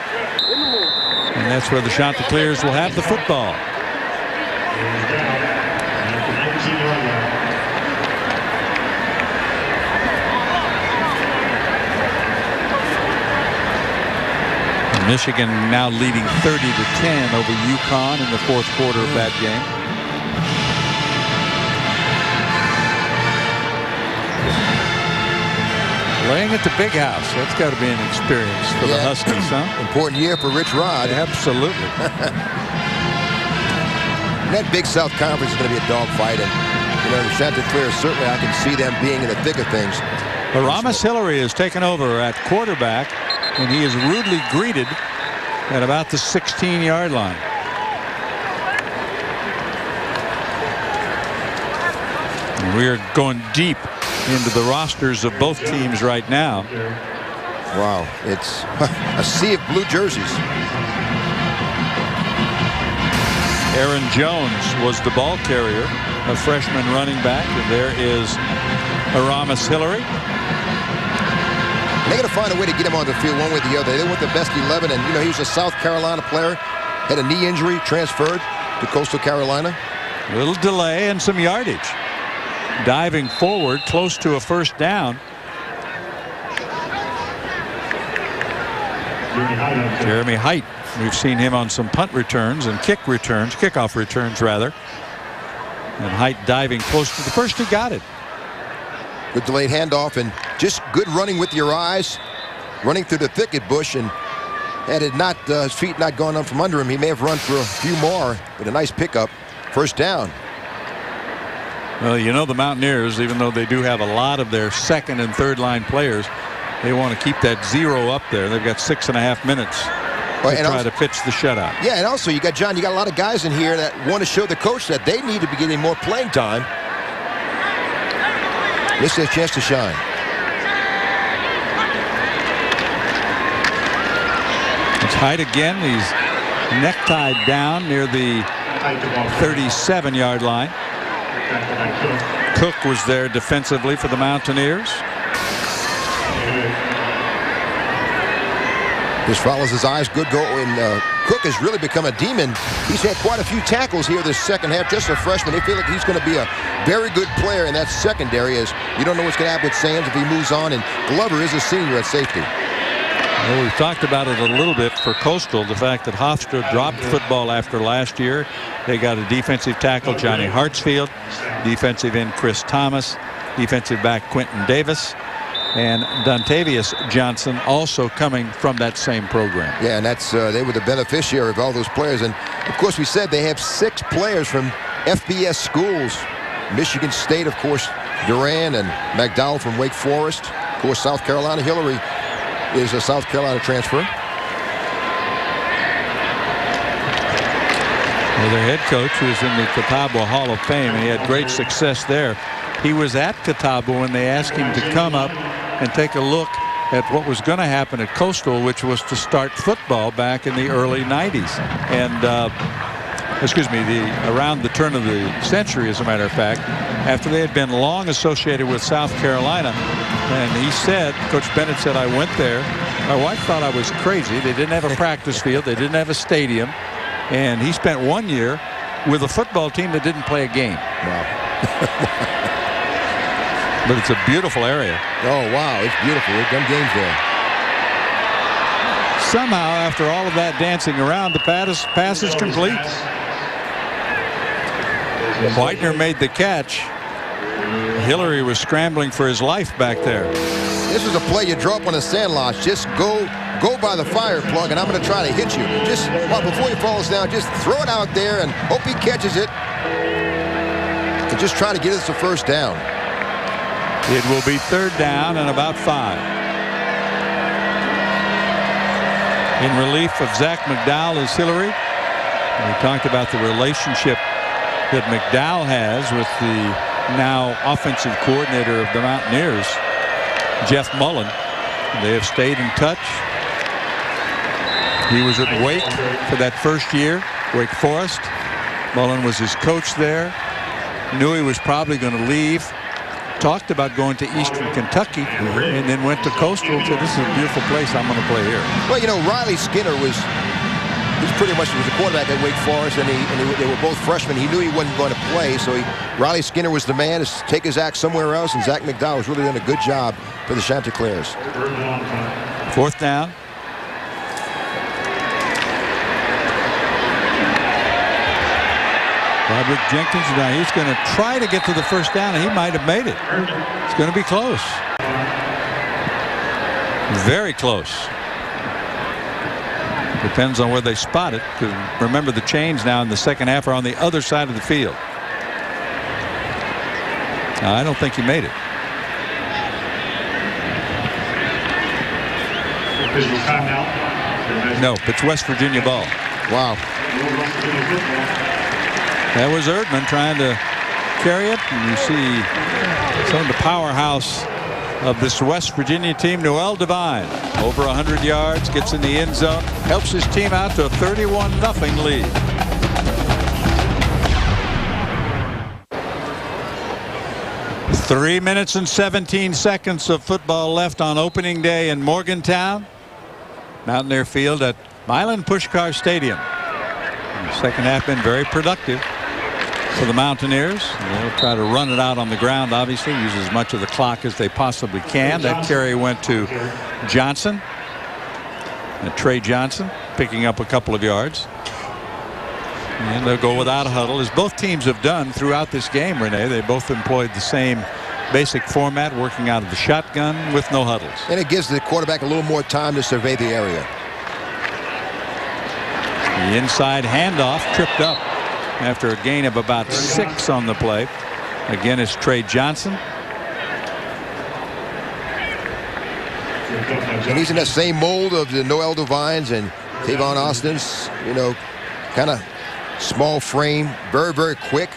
And that's where the Chanticleers will have the football. Michigan now leading 30-10 over UConn in the fourth quarter of that game. Playing at the big house. That's got to be an experience for the Huskies, huh? Important year for Rich Rod. Absolutely. That Big South Conference is going to be a dogfight, and the Chanticleers, certainly I can see them being in the thick of things. Aramis Hillary has taken over at quarterback, and he is rudely greeted at about the 16-yard line. And we are going deep into the rosters of both teams right now. Wow, it's a sea of blue jerseys. Aaron Jones was the ball carrier, a freshman running back, and there is Aramis Hillary. They got to find a way to get him on the field one way or the other. They want the best 11, and he was a South Carolina player, had a knee injury, transferred to Coastal Carolina. A little delay and some yardage. Diving forward close to a first down. Jeremy Height. We've seen him on some punt returns and kickoff returns rather. And Height diving close to the first. He got it. Good delayed handoff and just good running with your eyes, running through the thicket bush, and had it not his feet not gone up from under him, he may have run for a few more, but a nice pickup. First down. Well, the Mountaineers, even though they do have a lot of their second and third line players, they want to keep that 0 up there. They've got 6.5 minutes to try to pitch the shutout. Yeah, and also you got a lot of guys in here that want to show the coach that they need to be getting more playing time. This is a chance to shine. It's Height again. He's necktied down near the 37-yard line. Cook was there defensively for the Mountaineers. Just follows his eyes. Good goal. And Cook has really become a demon. He's had quite a few tackles here this second half. Just a freshman. They feel like he's going to be a very good player in that secondary, as you don't know what's going to happen with Sands if he moves on. And Glover is a senior at safety. Well, we've talked about it a little bit for Coastal, the fact that Hofstra dropped football after last year. They got a defensive tackle, Johnny Hartsfield, defensive end Chris Thomas, defensive back Quentin Davis, and Dontavius Johnson also coming from that same program. Yeah, and that's they were the beneficiary of all those players. And of course, we said they have 6 players from FBS schools. Michigan State, of course, Duran, and McDowell from Wake Forest. Of course, South Carolina. Hillary is a South Carolina transfer. Well, their head coach, who is in the Catawba Hall of Fame, and he had great success there. He was at Catawba when they asked him to come up and take a look at what was going to happen at Coastal, which was to start football back in the early 90s. And around the turn of the century, as a matter of fact, after they had been long associated with South Carolina. And he said, Coach Bennett said, I went there. My wife thought I was crazy. They didn't have a practice field. They didn't have a stadium. And he spent 1 year with a football team that didn't play a game. Wow. But it's a beautiful area. Oh, wow. It's beautiful. They've done games there. Somehow, after all of that dancing around, the pass is complete. Whitener made the catch. Hillary was scrambling for his life back there. This is a play you drop on a sand lot. Just go by the fire plug, and I'm going to try to hit you. Just before he falls down, just throw it out there and hope he catches it. And just try to get us a first down. It will be 3rd down and about 5. In relief of Zach McDowell is Hillary. We talked about the relationship that McDowell has with the now offensive coordinator of the Mountaineers, Jeff Mullen. They have stayed in touch. He was at Wake for that first year, Wake Forest. Mullen was his coach there. Knew he was probably going to leave. Talked about going to Eastern Kentucky, and then went to Coastal. Said, this is a beautiful place. I'm going to play here. Well, Riley Skinner was he's pretty much was a quarterback at Wake Forest, and they were both freshmen. He knew he wasn't going to play, so Riley Skinner was the man to take his act somewhere else, and Zach McDowell has really done a good job for the Chanticleers. 4th down. Roderick Jenkins, now he's going to try to get to the 1st down, and he might have made it. It's going to be close. Very close. Depends on where they spot it, because remember the chains now in the 2nd half are on the other side of the field. Now, I don't think he made it. No, it's West Virginia ball. Wow. That was Erdman trying to carry it, and you see some of the powerhouse of this West Virginia team. Noel Devine, over 100 yards, gets in the end zone, helps his team out to a 31-0 lead. Three minutes and 17 seconds of football left on opening day in Morgantown. Mountaineer Field at Milan Puskar Stadium. The 2nd half been very productive for the Mountaineers. They'll try to run it out on the ground, obviously, use as much of the clock as they possibly can. That carry went to Johnson. And Trey Johnson picking up a couple of yards. And they'll go without a huddle, as both teams have done throughout this game, Renee. They both employed the same basic format, working out of the shotgun with no huddles. And it gives the quarterback a little more time to survey the area. The inside handoff tripped up after a gain of about 6 on the play. Again, it's Trey Johnson. And he's in that same mold of the Noel Devines and Tavon Austin's, you know, kind of small frame, very, very quick,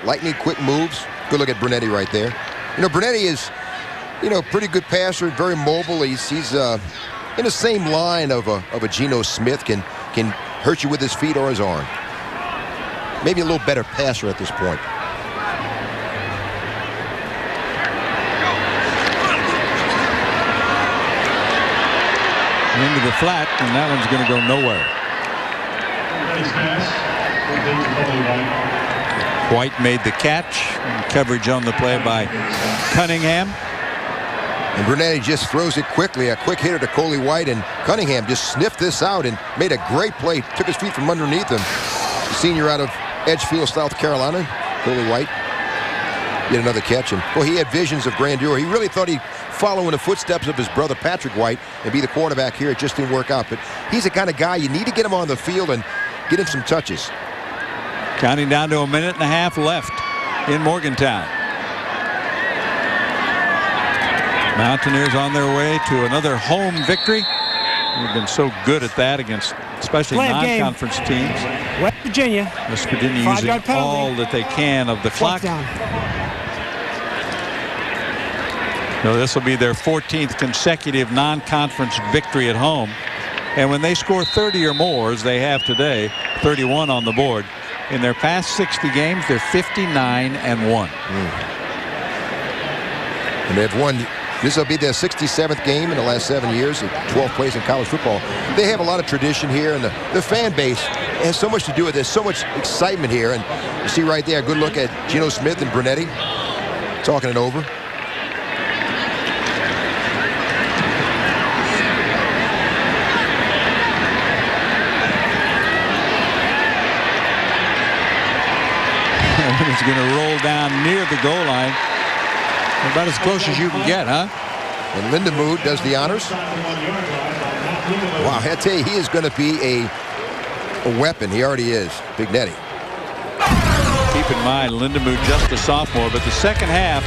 lightning quick moves. Good look at Brunetti right there. You know, Brunetti is, you know, pretty good passer, very mobile. He's in the same line of a Geno Smith, can hurt you with his feet or his arm. Maybe a little better passer at this point. Into the flat, and that one's going to go nowhere. White made the catch. Coverage on the play by Cunningham. And Brunetti just throws it quickly. A quick hitter to Coley White, and Cunningham just sniffed this out and made a great play. Took his feet from underneath him. The senior out of Edgefield, South Carolina, Coley White. Get another catch. And boy, he had visions of grandeur. He really thought he'd follow in the footsteps of his brother Patrick White and be the quarterback here. It just didn't work out. But he's the kind of guy you need to get him on the field and get him some touches. Counting down to a minute and a half left in Morgantown. Mountaineers on their way to another home victory. We've been so good at that against especially non-conference teams. West Virginia. West Virginia using all that they can of the clock. No, this will be their 14th consecutive non-conference victory at home. And when they score 30 or more, as they have today, 31 on the board, in their past 60 games, they're 59-1. And they've won. This will be their 67th game in the last 7 years, 12 plays in college football. They have a lot of tradition here, and the fan base has so much to do with this. So much excitement here. And you see right there, a good look at Geno Smith and Brunetti talking it over. It's going to roll down near the goal line. About as close as you can get, huh? And Lindemood does the honors. Wow, I tell you, he is going to be a weapon. He already is. Big Nettie. Keep in mind, Lindemood just a sophomore, but the 2nd half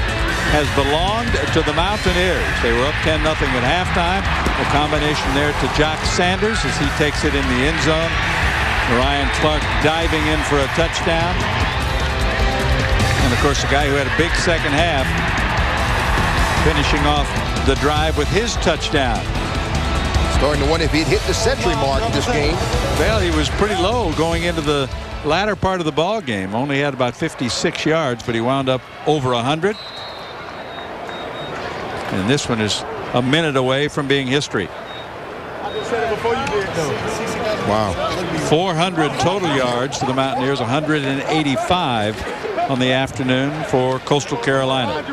has belonged to the Mountaineers. They were up 10-0 at halftime. A combination there to Jock Sanders as he takes it in the end zone. Ryan Clark diving in for a touchdown. And, of course, the guy who had a big 2nd half finishing off the drive with his touchdown. Starting to wonder if he'd hit the century mark in this game. Well, he was pretty low going into the latter part of the ball game. Only had about 56 yards, but he wound up over 100. And this one is a minute away from being history. Wow. 400 total yards to the Mountaineers, 185 on the afternoon for Coastal Carolina.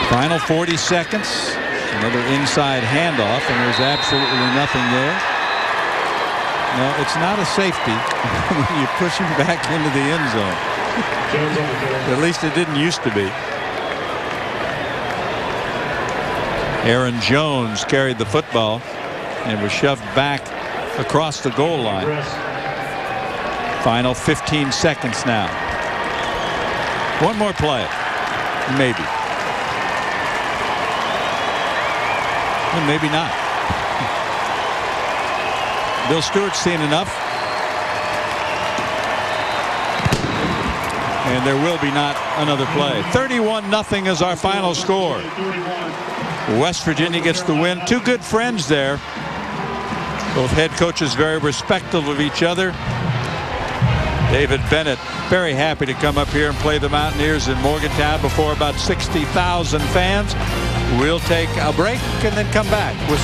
Final 40 seconds. Another inside handoff, and there's absolutely nothing there. No, it's not a safety when you push him back into the end zone. At least it didn't used to be. Aaron Jones carried the football and was shoved back across the goal line. Final 15 seconds now. One more play, maybe. And maybe not. Bill Stewart's seen enough. And there will be not another play. 31-0 is our final score. West Virginia gets the win. Two good friends there. Both head coaches very respectful of each other. David Bennett very happy to come up here and play the Mountaineers in Morgantown before about 60,000 fans. We'll take a break and then come back with